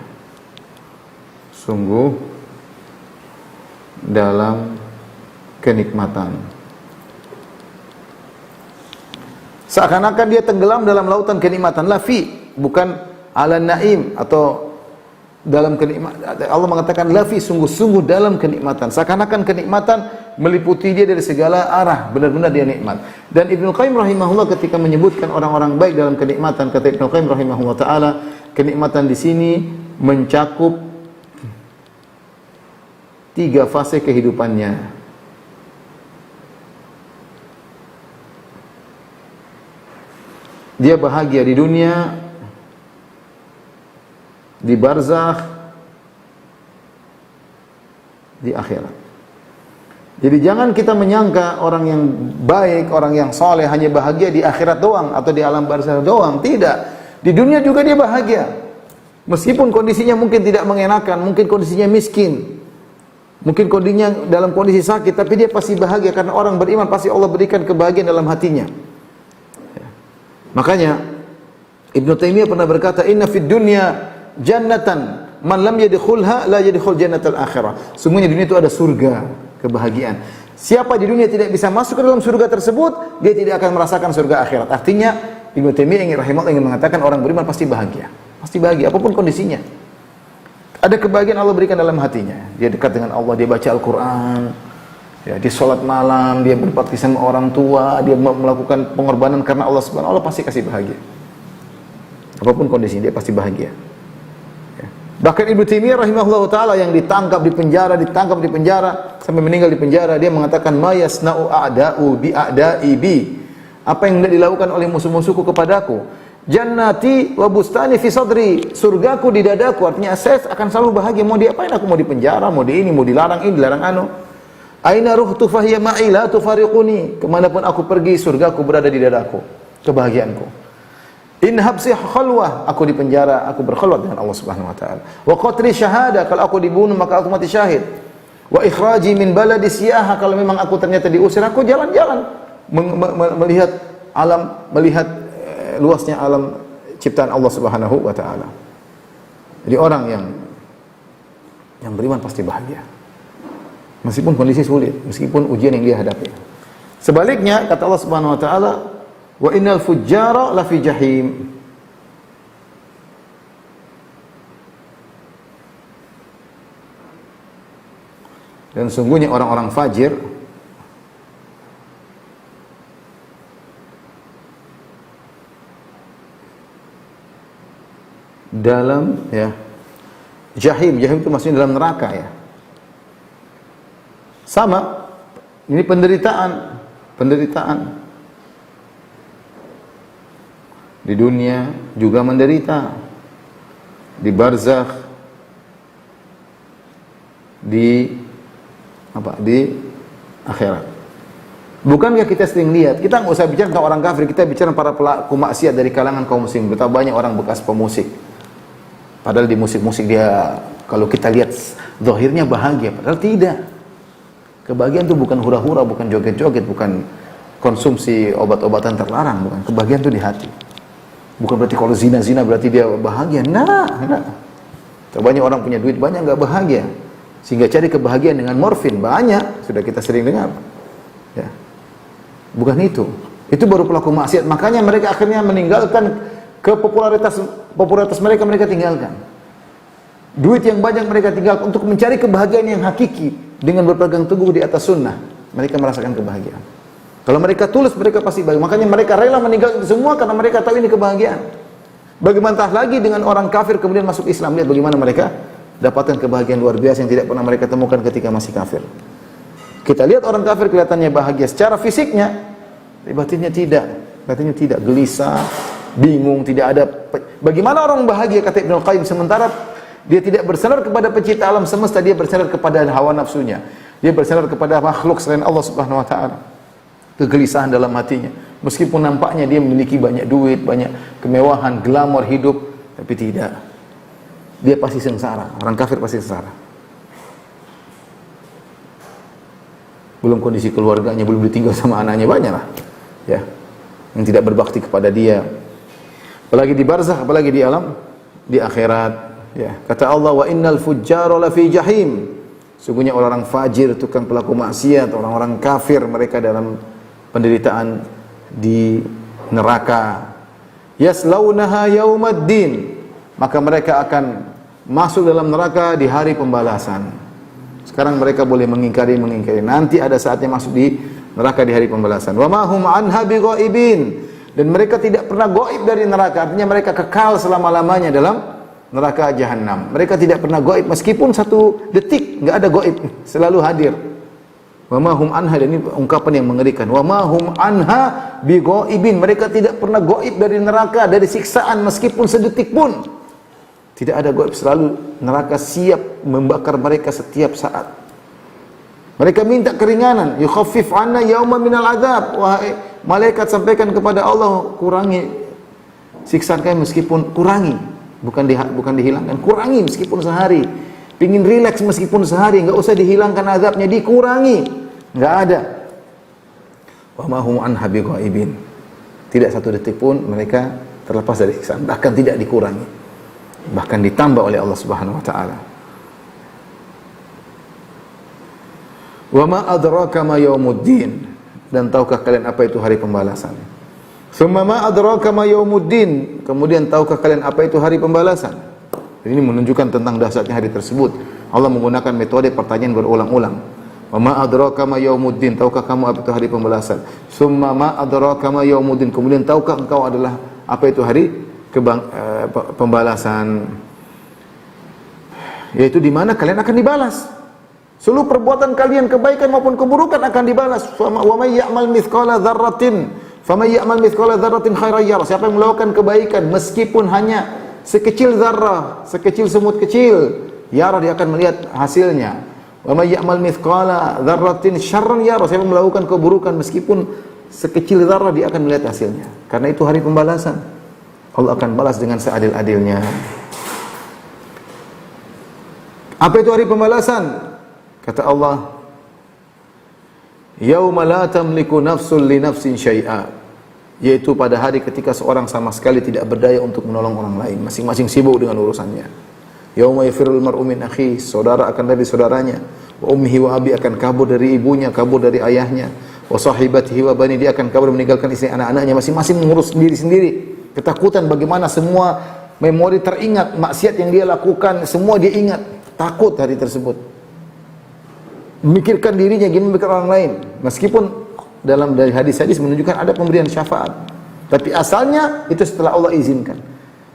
Sungguh dalam kenikmatan. Seakan-akan dia tenggelam dalam lautan kenikmatan. Lafi, bukan ala naim atau dalam kenikmatan. Allah mengatakan lafi, sungguh-sungguh dalam kenikmatan. Seakan-akan kenikmatan meliputi dia dari segala arah, benar-benar dia nikmat. Dan Ibnu Qayyim rahimahullah ketika menyebutkan orang-orang baik dalam kenikmatan, kata Ibnu Qayyim rahimahullah taala, kenikmatan di sini mencakup 3 fase kehidupannya. Dia bahagia di dunia, di barzakh, di akhirat. Jadi jangan kita menyangka orang yang baik, orang yang soleh hanya bahagia di akhirat doang atau di alam barzakh doang. Tidak. Di dunia juga dia bahagia. Meskipun kondisinya mungkin tidak mengenakan, mungkin kondisinya miskin, mungkin kondisinya dalam kondisi sakit, tapi dia pasti bahagia karena orang beriman pasti Allah berikan kebahagiaan dalam hatinya. Makanya Ibnu Taimiyah pernah berkata, inna fid dunya jannatan man lam yadkhulha la yadkhul jannatal akhirah. Sungguhnya di dunia itu ada surga, kebahagiaan. Siapa di dunia tidak bisa masuk ke dalam surga tersebut, dia tidak akan merasakan surga akhirat. Artinya Ibnu Taimiyah ingin mengatakan orang beriman pasti bahagia. Pasti bahagia apapun kondisinya. Ada kebahagiaan Allah berikan dalam hatinya. Dia dekat dengan Allah, dia baca Al-Qur'an, ya, dia sholat malam, dia berbakti sama orang tua, dia melakukan pengorbanan karena Allah Subhanahu wa taala, pasti kasih bahagia. Apapun kondisinya dia pasti bahagia. Ya. Bahkan Ibnu Taimiyah rahimahullah taala yang ditangkap di penjara sampai meninggal di penjara, dia mengatakan ma yasna'u a'da'u bi a'da'i bi. Apa yang dilakukan oleh musuh-musuhku kepadaku? Jannati wa bustani fi sadri, surgaku di dadaku. Artinya saya akan selalu bahagia, mau diapain aku, mau di penjara, mau di ini, mau dilarang ini, dilarang anu. Aina ruhtu fahiya ma'i la tufariquni. Kemanapun aku pergi, surgaku berada di dadaku, kebahagiaanku. In habsi khalwah, aku di penjara, aku berkhulwat dengan Allah Subhanahu wa taala. Wa qatli syahada, kalau aku dibunuh maka aku mati syahid. Wa ikhraji min baladi siyaha, kalau memang aku ternyata diusir, aku jalan-jalan melihat alam, melihat luasnya alam ciptaan Allah Subhanahu wa taala. Jadi orang yang beriman pasti bahagia. Meskipun kondisi sulit, meskipun ujian yang dia hadapi. Sebaliknya kata Allah Subhanahu wa taala, wa innal fujjara lafi jahim. Dan sungguhnya orang-orang fajir dalam jahim itu maksudnya dalam neraka ya. Sama, ini penderitaan. Di dunia juga menderita, di barzakh, di akhirat. Bukankah kita sering lihat, kita nggak usah bicara tentang orang kafir, kita bicara para pelaku maksiat dari kalangan kaum muslim. Betapa banyak orang bekas pemusik, padahal di musik-musik dia, kalau kita lihat zahirnya bahagia, padahal tidak. Kebahagiaan itu bukan hura-hura, bukan joget-joget, bukan konsumsi obat-obatan terlarang, bukan. Kebahagiaan itu di hati. Bukan berarti kalau zina-zina berarti dia bahagia. Nah. Banyak orang punya duit banyak nggak bahagia, sehingga cari kebahagiaan dengan morfin banyak, sudah kita sering dengar. Ya. Bukan itu. Itu baru pelaku maksiat. Makanya mereka akhirnya meninggalkan popularitas mereka tinggalkan. Duit yang banyak mereka tinggalkan untuk mencari kebahagiaan yang hakiki. Dengan berpegang teguh di atas sunnah, mereka merasakan kebahagiaan. Kalau mereka tulus, mereka pasti bahagia. Makanya mereka rela meninggalkan itu semua karena mereka tahu ini kebahagiaan. Bagaimana lagi dengan orang kafir kemudian masuk Islam? Lihat bagaimana mereka dapatkan kebahagiaan luar biasa yang tidak pernah mereka temukan ketika masih kafir. Kita lihat orang kafir kelihatannya bahagia secara fisiknya, batinnya tidak, gelisah, bingung, tidak ada. Bagaimana orang bahagia kata Ibnu Qayyim, sementara dia tidak bersandar kepada pencipta alam semesta, dia bersandar kepada hawa nafsunya. Dia bersandar kepada makhluk selain Allah Subhanahu wa taala. Kegelisahan dalam hatinya. Meskipun nampaknya dia memiliki banyak duit, banyak kemewahan, glamor hidup, tapi tidak. Dia pasti sengsara. Orang kafir pasti sengsara. Belum kondisi keluarganya, belum ditinggal sama anaknya, banyak lah. Ya. Yang tidak berbakti kepada dia. Apalagi di barzakh, apalagi di alam di akhirat. Ya, kata Allah, wa innal fujjara lafi jahim. Sungguhnya orang-orang fajir, tukang pelaku maksiat, orang-orang kafir, mereka dalam penderitaan di neraka. Yaslaunaha yaumaddin. Maka mereka akan masuk dalam neraka di hari pembalasan. Sekarang mereka boleh mengingkari. Nanti ada saatnya masuk di neraka di hari pembalasan. Wa ma hum anha bighaibin. Dan mereka tidak pernah gaib dari neraka. Artinya mereka kekal selama-lamanya dalam neraka jahanam. Mereka tidak pernah gaib meskipun satu detik, enggak ada gaib, selalu hadir. Wa ma hum anha, dan ini ungkapan yang mengerikan. Wa ma hum anha bighaibin. Mereka tidak pernah gaib dari neraka, dari siksaan meskipun sedetik pun. Tidak ada gaib, selalu neraka siap membakar mereka setiap saat. Mereka minta keringanan, yukhaffif 'anna yawman minal adzab. Wahai malaikat, sampaikan kepada Allah, kurangi siksaan kami meskipun kurangi. Bukan dihilangkan, kurangi meskipun sehari. Pingin rileks meskipun sehari, enggak usah dihilangkan azabnya, dikurangi. Enggak ada. Wa ma hum anha bighaibin. Tidak satu detik pun mereka terlepas dari siksaan, bahkan tidak dikurangi. Bahkan ditambah oleh Allah Subhanahu wa taala. Wa ma adraka ma yaumuddin. Dan tahukah kalian apa itu hari pembalasan? Tsumma ma adraka ma yaumuddin. Kemudian tahukah kalian apa itu hari pembalasan? Ini menunjukkan tentang dahsyatnya hari tersebut. Allah menggunakan metode pertanyaan berulang-ulang. Wa ma adraka ma yaumuddin. Tahukah kamu apa itu hari pembalasan? Tsumma ma adraka ma yaumuddin. Kemudian tahukah engkau adalah apa itu hari pembalasan? Yaitu di mana kalian akan dibalas. Seluruh perbuatan kalian, kebaikan maupun keburukan, akan dibalas. Wa may ya'mal mithqala dzarratin faman ya'mal mithqala dzarratin khairan yarah. Siapa yang melakukan kebaikan meskipun hanya sekecil zarrah, sekecil semut kecil, yarah, dia akan melihat hasilnya. Wa may ya'mal mithqala dzarratin syarran yarah. Siapa melakukan keburukan meskipun sekecil zarah dia akan melihat hasilnya. Karena itu hari pembalasan. Allah akan balas dengan seadil-adilnya. Apa itu hari pembalasan? Kata Allah, yauma la tamliku nafsun li nafsin syai'a, yaitu pada hari ketika seorang sama sekali tidak berdaya untuk menolong orang lain, masing-masing sibuk dengan urusannya. Yauma yafirul mar'u min akhi, saudara akan dari saudaranya, wa ummihi wa abi akan kabur dari ibunya, kabur dari ayahnya, wa sahibatihi wa bani, dia akan kabur meninggalkan istri anak-anaknya, masing-masing mengurus sendiri-sendiri. Ketakutan bagaimana semua memori teringat, maksiat yang dia lakukan semua dia ingat, takut hari tersebut. Memikirkan dirinya, gimana memikirkan orang lain. Meskipun dalam dari hadis-hadis menunjukkan ada pemberian syafaat, tapi asalnya itu setelah Allah izinkan.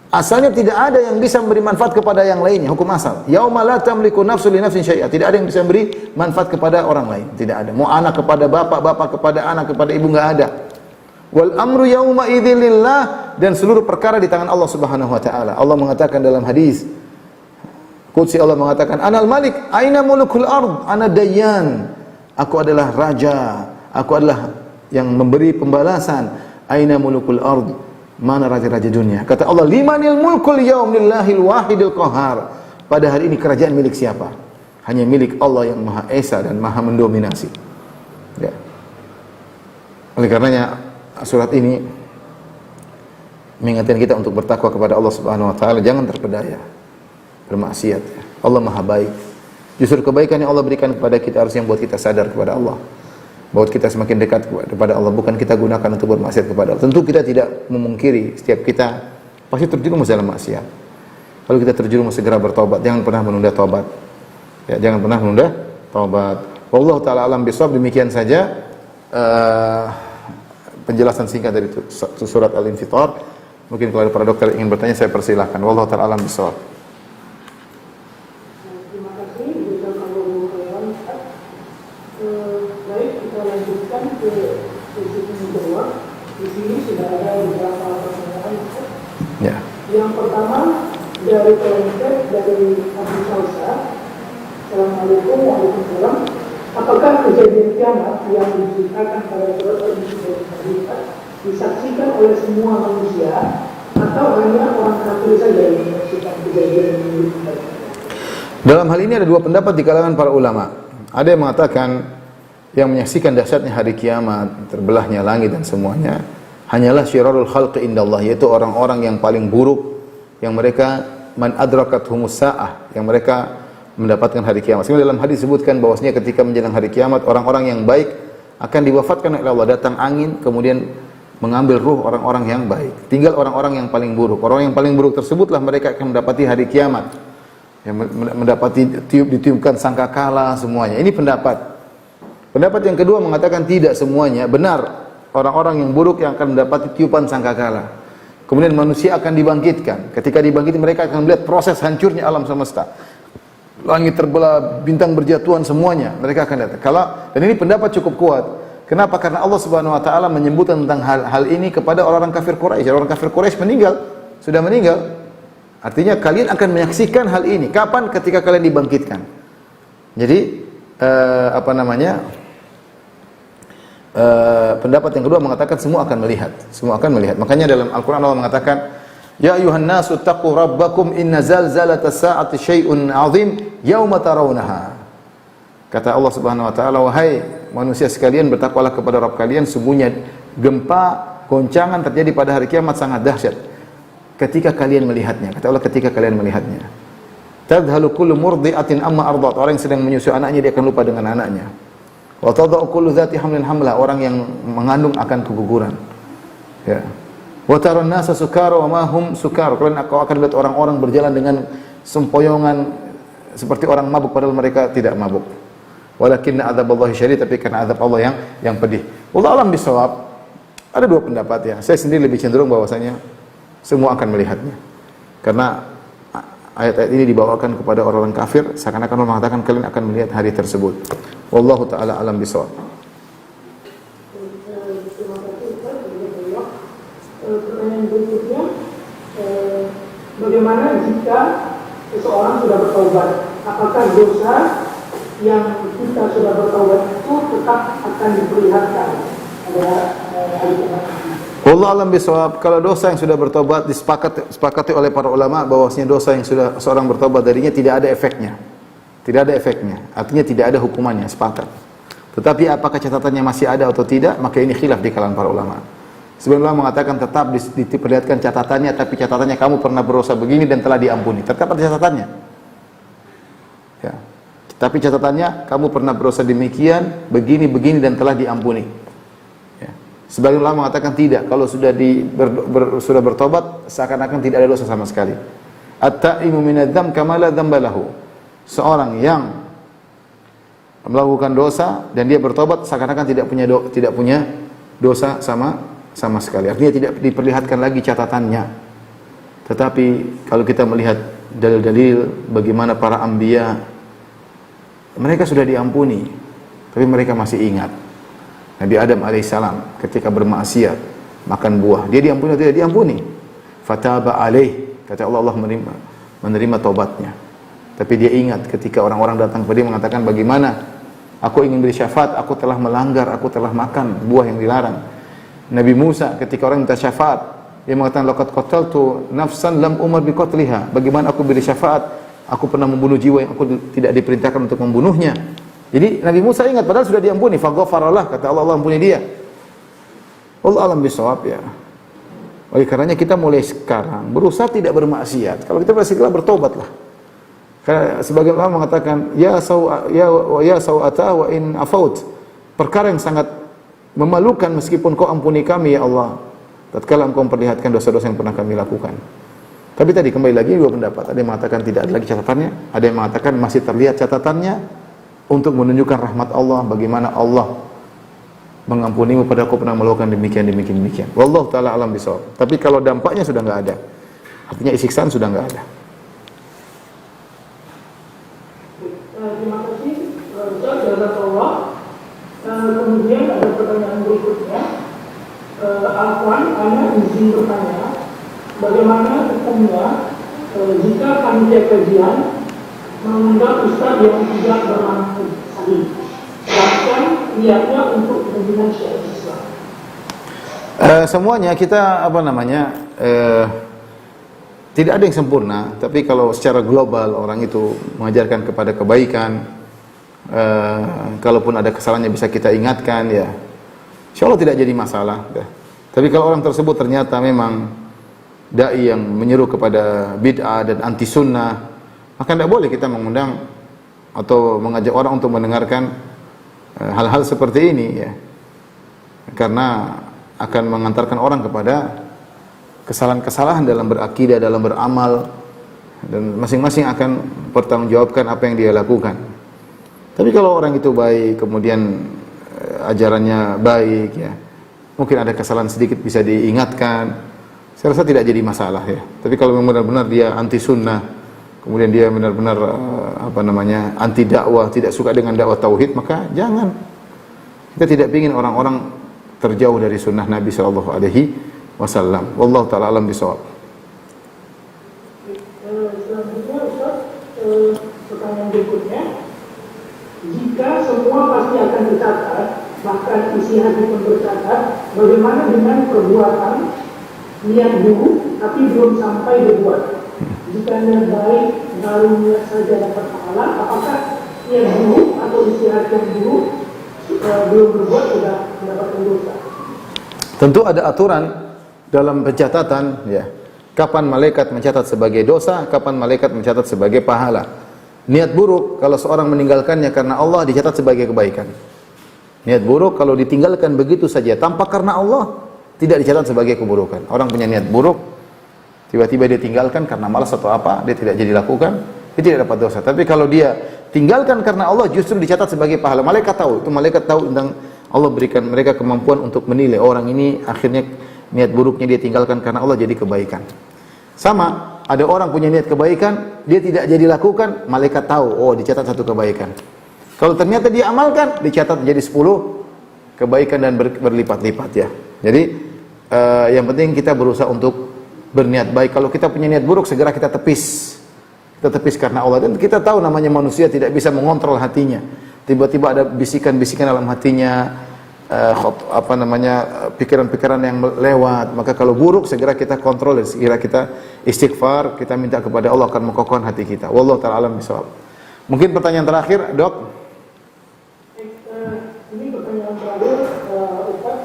Asalnya tidak ada yang bisa memberi manfaat kepada yang lainnya, hukum asal. Yauma la tamliku nafsun li nafsin syai'a, tidak ada yang bisa memberi manfaat kepada orang lain, tidak ada. Mau anak kepada bapak, bapak kepada anak, kepada ibu, enggak ada. Wal amru yauma idzin lillah, dan seluruh perkara di tangan Allah Subhanahu wa taala. Allah mengatakan dalam hadis Qudsi, Allah mengatakan, Anal Malik, aina mulukul ard, ana dayyan. Aku adalah raja, aku adalah yang memberi pembalasan. Aina mulukul ard, mana raja-raja dunia? Kata Allah, limanil mulkul yaum lillahil wahidil qahar. Pada hari ini kerajaan milik siapa? Hanya milik Allah yang Maha Esa dan Maha mendominasi. Ya. Oleh karenanya surat ini mengingatkan kita untuk bertakwa kepada Allah Subhanahu wa taala, jangan terpedaya bermaksiat. Allah Maha baik. Justru kebaikan yang Allah berikan kepada kita harus yang buat kita sadar kepada Allah, buat kita semakin dekat kepada Allah, bukan kita gunakan untuk bermaksiat kepada Allah. Tentu kita tidak memungkiri setiap kita pasti terjerumus dalam maksiat. Kalau kita terjerumus segera bertobat, jangan pernah menunda tobat. Ya, jangan pernah menunda tobat. Wallahu taala alam bisawab. Demikian saja penjelasan singkat dari surat Al-Infitar. Mungkin kalau ada para dokter ingin bertanya, saya persilahkan. Wallahu ta'ala alam bisawab. Terima kasih. Baik, kita lanjutkan ke sesi kedua. Di sini sudah ada beberapa pertanyaan. Ya. Yang pertama dari komentar dari Abu Salsa. Assalamualaikum warahmatullahi wabarakatuh. Apakah kejadian kiamat yang diceritakan pada surat Al-Infitar disaksikan oleh semua manusia atau hanya orang kafir saja yang menyaksikan kejadian ini? Dalam hal ini ada dua pendapat di kalangan para ulama. Ada yang mengatakan yang menyaksikan dahsyatnya hari kiamat, terbelahnya langit dan semuanya, hanyalah syirarul khalqi indallah, yaitu orang-orang yang paling buruk, yang mereka man adrakathumus sa'ah, yang mereka mendapatkan hari kiamat. Sehingga dalam hadis disebutkan bahwasanya ketika menjelang hari kiamat, orang-orang yang baik akan diwafatkan oleh Allah, datang angin kemudian mengambil ruh orang-orang yang baik. Tinggal orang-orang yang paling buruk. Orang yang paling buruk tersebutlah mereka akan mendapati hari kiamat. Yang mendapati ditiupkan sangkakala semuanya. Ini pendapat. Pendapat yang kedua mengatakan tidak semuanya, benar. Orang-orang yang buruk yang akan mendapati tiupan sangkakala. Kemudian manusia akan dibangkitkan. Ketika dibangkit mereka akan melihat proses hancurnya alam semesta. Langit terbelah, bintang berjatuhan, semuanya mereka akan datang. Dan ini pendapat cukup kuat. Kenapa? Karena Allah Subhanahu wa taala menyebutkan tentang hal ini kepada orang-orang kafir Quraisy. Orang kafir Quraisy meninggal, sudah meninggal. Artinya kalian akan menyaksikan hal ini. Kapan? Ketika kalian dibangkitkan. Jadi pendapat yang kedua mengatakan semua akan melihat. Semua akan melihat. Makanya dalam Al-Qur'an Allah mengatakan, ya ayuhan nasu taqu rabbakum inna zalzalatas sa'ati syai'un 'azim yauma tarawunaha. Kata Allah Subhanahu wa taala, wahai manusia sekalian, bertakwalah kepada Rabb kalian, sungguhnya gempa, goncangan terjadi pada hari kiamat sangat dahsyat. Ketika kalian melihatnya, kata Allah, ketika kalian melihatnya. Tadhalu kullu murdi'atin amma ardat. Orang yang sedang menyusui anaknya dia akan lupa dengan anaknya. Wa tadau kullu dzati hamlin hamla. Orang yang mengandung akan keguguran. Ya. Wa taran nasa sukara wa ma hum sukar. Kalian akan lihat orang-orang berjalan dengan sempoyongan seperti orang mabuk padahal mereka tidak mabuk. Walakinna adzaballahi syadid, tapi karena azab Allah yang pedih. Wallahu a'lam bishawab. Ada dua pendapat ya. Saya sendiri lebih cenderung bahwasanya semua akan melihatnya. Karena ayat-ayat ini dibawakan kepada orang-orang kafir seakan-akan Allah mengatakan kalian akan melihat hari tersebut. Wallahu taala alam bishawab. Pertanyaan berikutnya, bagaimana jika seseorang sudah bertobat? Apakah dosa yang kita sudah bertaubat itu tetap akan diperlihatkan pada hari kiamat. Wallahu alam bisawab. Kalau dosa yang sudah bertobat disepakati oleh para ulama bahwasanya dosa yang sudah seorang bertobat darinya tidak ada efeknya. Tidak ada efeknya. Artinya tidak ada hukumannya, sepakat. Tetapi apakah catatannya masih ada atau tidak, maka ini khilaf di kalangan para ulama. Sebagian ulama mengatakan tetap diperlihatkan catatannya, tapi catatannya kamu pernah berdosa begini dan telah diampuni. Tetap ada catatannya. Ya. Tapi catatannya kamu pernah berdosa demikian, begini dan telah diampuni. Ya. Sebagian ulama mengatakan tidak. Kalau sudah sudah bertobat, seakan-akan tidak ada dosa sama sekali. At-ta'imu minadz-dzam kama la dzamba lahu. Seorang yang melakukan dosa dan dia bertobat seakan-akan tidak punya dosa sama sekali. Artinya tidak diperlihatkan lagi catatannya. Tetapi kalau kita melihat dalil-dalil bagaimana para anbiya, mereka sudah diampuni, tapi mereka masih ingat. Nabi Adam alaihissalam ketika bermaksiat makan buah, dia diampuni atau tidak diampuni? Fataba alaih, kata Allah menerima taubatnya. Tapi dia ingat ketika orang-orang datang kepada dia mengatakan, bagaimana aku ingin beri syafaat, aku telah melanggar, aku telah makan buah yang dilarang. Nabi Musa ketika orang minta syafaat, dia mengatakan, laqad qataltu nafsan lam umar bi qatliha. Bagaimana aku beri syafaat? Aku pernah membunuh jiwa yang aku tidak diperintahkan untuk membunuhnya. Jadi Nabi Musa ingat padahal sudah diampuni. Faghfaralah, kata Allah, Allah ampuni dia. Allah alam bisawab ya. Oleh karenanya kita mulai sekarang berusaha tidak bermaksiat. Kalau kita bersikap bertobatlah. Karena sebagian ulama mengatakan ya sawata wa in afaut. Perkara yang sangat memalukan meskipun kau ampuni kami ya Allah. Tatkala engkau memperlihatkan dosa-dosa yang pernah kami lakukan. Tapi tadi kembali lagi dua pendapat. Ada yang mengatakan tidak ada lagi catatannya, ada yang mengatakan masih terlihat catatannya untuk menunjukkan rahmat Allah, bagaimana Allah mengampunimu padahal kau pernah melakukan demikian. Wallahu taala alam bisawab. Tapi kalau dampaknya sudah enggak ada. Artinya siksaan sudah enggak ada. Terima kasih Ustaz Jazakallah. Kemudian ada pertanyaan berikutnya. Afwan, Anda izin bertanya, bagaimana hukumnya jika panitia kajian mengundang ustaz yang tidak bermanhaj salih, bahkan niatnya untuk kepentingan syariat Islam? Semuanya kita tidak ada yang sempurna, tapi kalau secara global orang itu mengajarkan kepada kebaikan, kalaupun ada kesalahannya bisa kita ingatkan, ya insya Allah tidak jadi masalah. Tapi kalau orang tersebut ternyata memang dai yang menyeru kepada bid'ah dan anti sunnah, maka tidak boleh kita mengundang atau mengajak orang untuk mendengarkan hal-hal seperti ini, ya, karena akan mengantarkan orang kepada kesalahan-kesalahan dalam berakidah, dalam beramal, dan masing-masing akan bertanggungjawabkan apa yang dia lakukan. Tapi kalau orang itu baik, kemudian ajarannya baik, ya, mungkin ada kesalahan sedikit bisa diingatkan, saya rasa tidak jadi masalah, ya. Tapi kalau benar-benar dia anti sunnah, kemudian dia benar-benar anti dakwah, tidak suka dengan dakwah tauhid, maka jangan. Kita tidak ingin orang-orang terjauh dari sunnah Nabi sallallahu alaihi wasallam. Wallahu taala alam bisawab. Selanjutnya Ustaz, pertanyaan berikutnya, jika semua pasti akan tercatat, bahkan isi hati pun tercatat, bagaimana dengan perbuatan niat buruk tapi belum sampai berbuat? Jika niat baik baru niat saja dapat pahala, apakah niat buruk atau istirahat yang buruk belum berbuat sudah mendapatkan dosa? Tentu ada aturan dalam pencatatan, ya. Kapan malaikat mencatat sebagai dosa, kapan malaikat mencatat sebagai pahala. Niat buruk kalau seorang meninggalkannya karena Allah dicatat sebagai kebaikan. Niat buruk kalau ditinggalkan begitu saja tanpa karena Allah tidak dicatat sebagai keburukan. Orang punya niat buruk, tiba-tiba dia tinggalkan karena malas atau apa, dia tidak jadi lakukan, dia tidak dapat dosa. Tapi kalau dia tinggalkan karena Allah justru dicatat sebagai pahala. Malaikat tahu, itu malaikat tahu tentang Allah berikan mereka kemampuan untuk menilai orang ini akhirnya niat buruknya dia tinggalkan karena Allah jadi kebaikan. Sama, ada orang punya niat kebaikan, dia tidak jadi lakukan, malaikat tahu, oh dicatat satu kebaikan. Kalau ternyata dia amalkan, dicatat menjadi 10 kebaikan dan berlipat-lipat, ya. Jadi yang penting kita berusaha untuk berniat baik. Kalau kita punya niat buruk, segera kita tepis. kita tepis karena Allah. Dan kita tahu namanya manusia tidak bisa mengontrol hatinya. Tiba-tiba ada bisikan-bisikan dalam hatinya, pikiran-pikiran yang lewat. Maka kalau buruk segera kita kontrol, segera kita istighfar, kita minta kepada Allah akan mengokohkan hati kita. Wallahu ta'ala alam bisawab. Mungkin pertanyaan terakhir, Dok. Ini pertanyaan terakhir, Ustaz.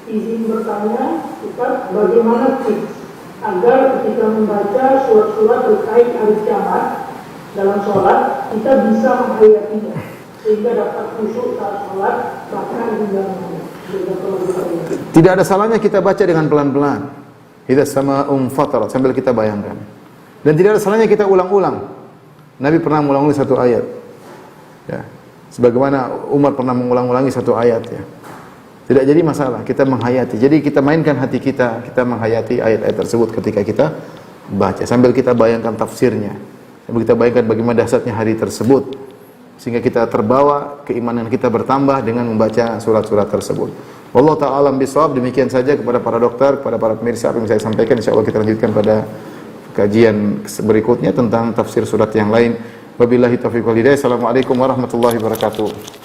Izin bertanya, Ustaz, bagaimana tips agar ketika membaca surat-surat terkait hari kiamat dalam sholat kita bisa menghayatinya sehingga dapat khusyuk saat sholat bahkan hingga Tidak ada salahnya kita baca dengan pelan-pelan. Idza sama'un fatarat sambil kita bayangkan. Dan tidak ada salahnya kita ulang-ulang. Nabi pernah mengulang-ulangi satu ayat. Ya. Sebagaimana Umar pernah mengulang-ulangi satu ayat ya. Tidak jadi masalah, kita menghayati. Jadi kita mainkan hati kita menghayati ayat-ayat tersebut ketika kita baca. Sambil kita bayangkan tafsirnya. Sambil kita bayangkan bagaimana dahsyatnya hari tersebut. Sehingga kita terbawa, keimanan kita bertambah dengan membaca surat-surat tersebut. Wallahu ta'ala alam bisawab. Demikian saja kepada para dokter, kepada para pemirsa apa yang saya sampaikan. InsyaAllah kita lanjutkan pada kajian berikutnya tentang tafsir surat yang lain. Wabillahi taufiq wal hidayah. Assalamualaikum warahmatullahi wabarakatuh.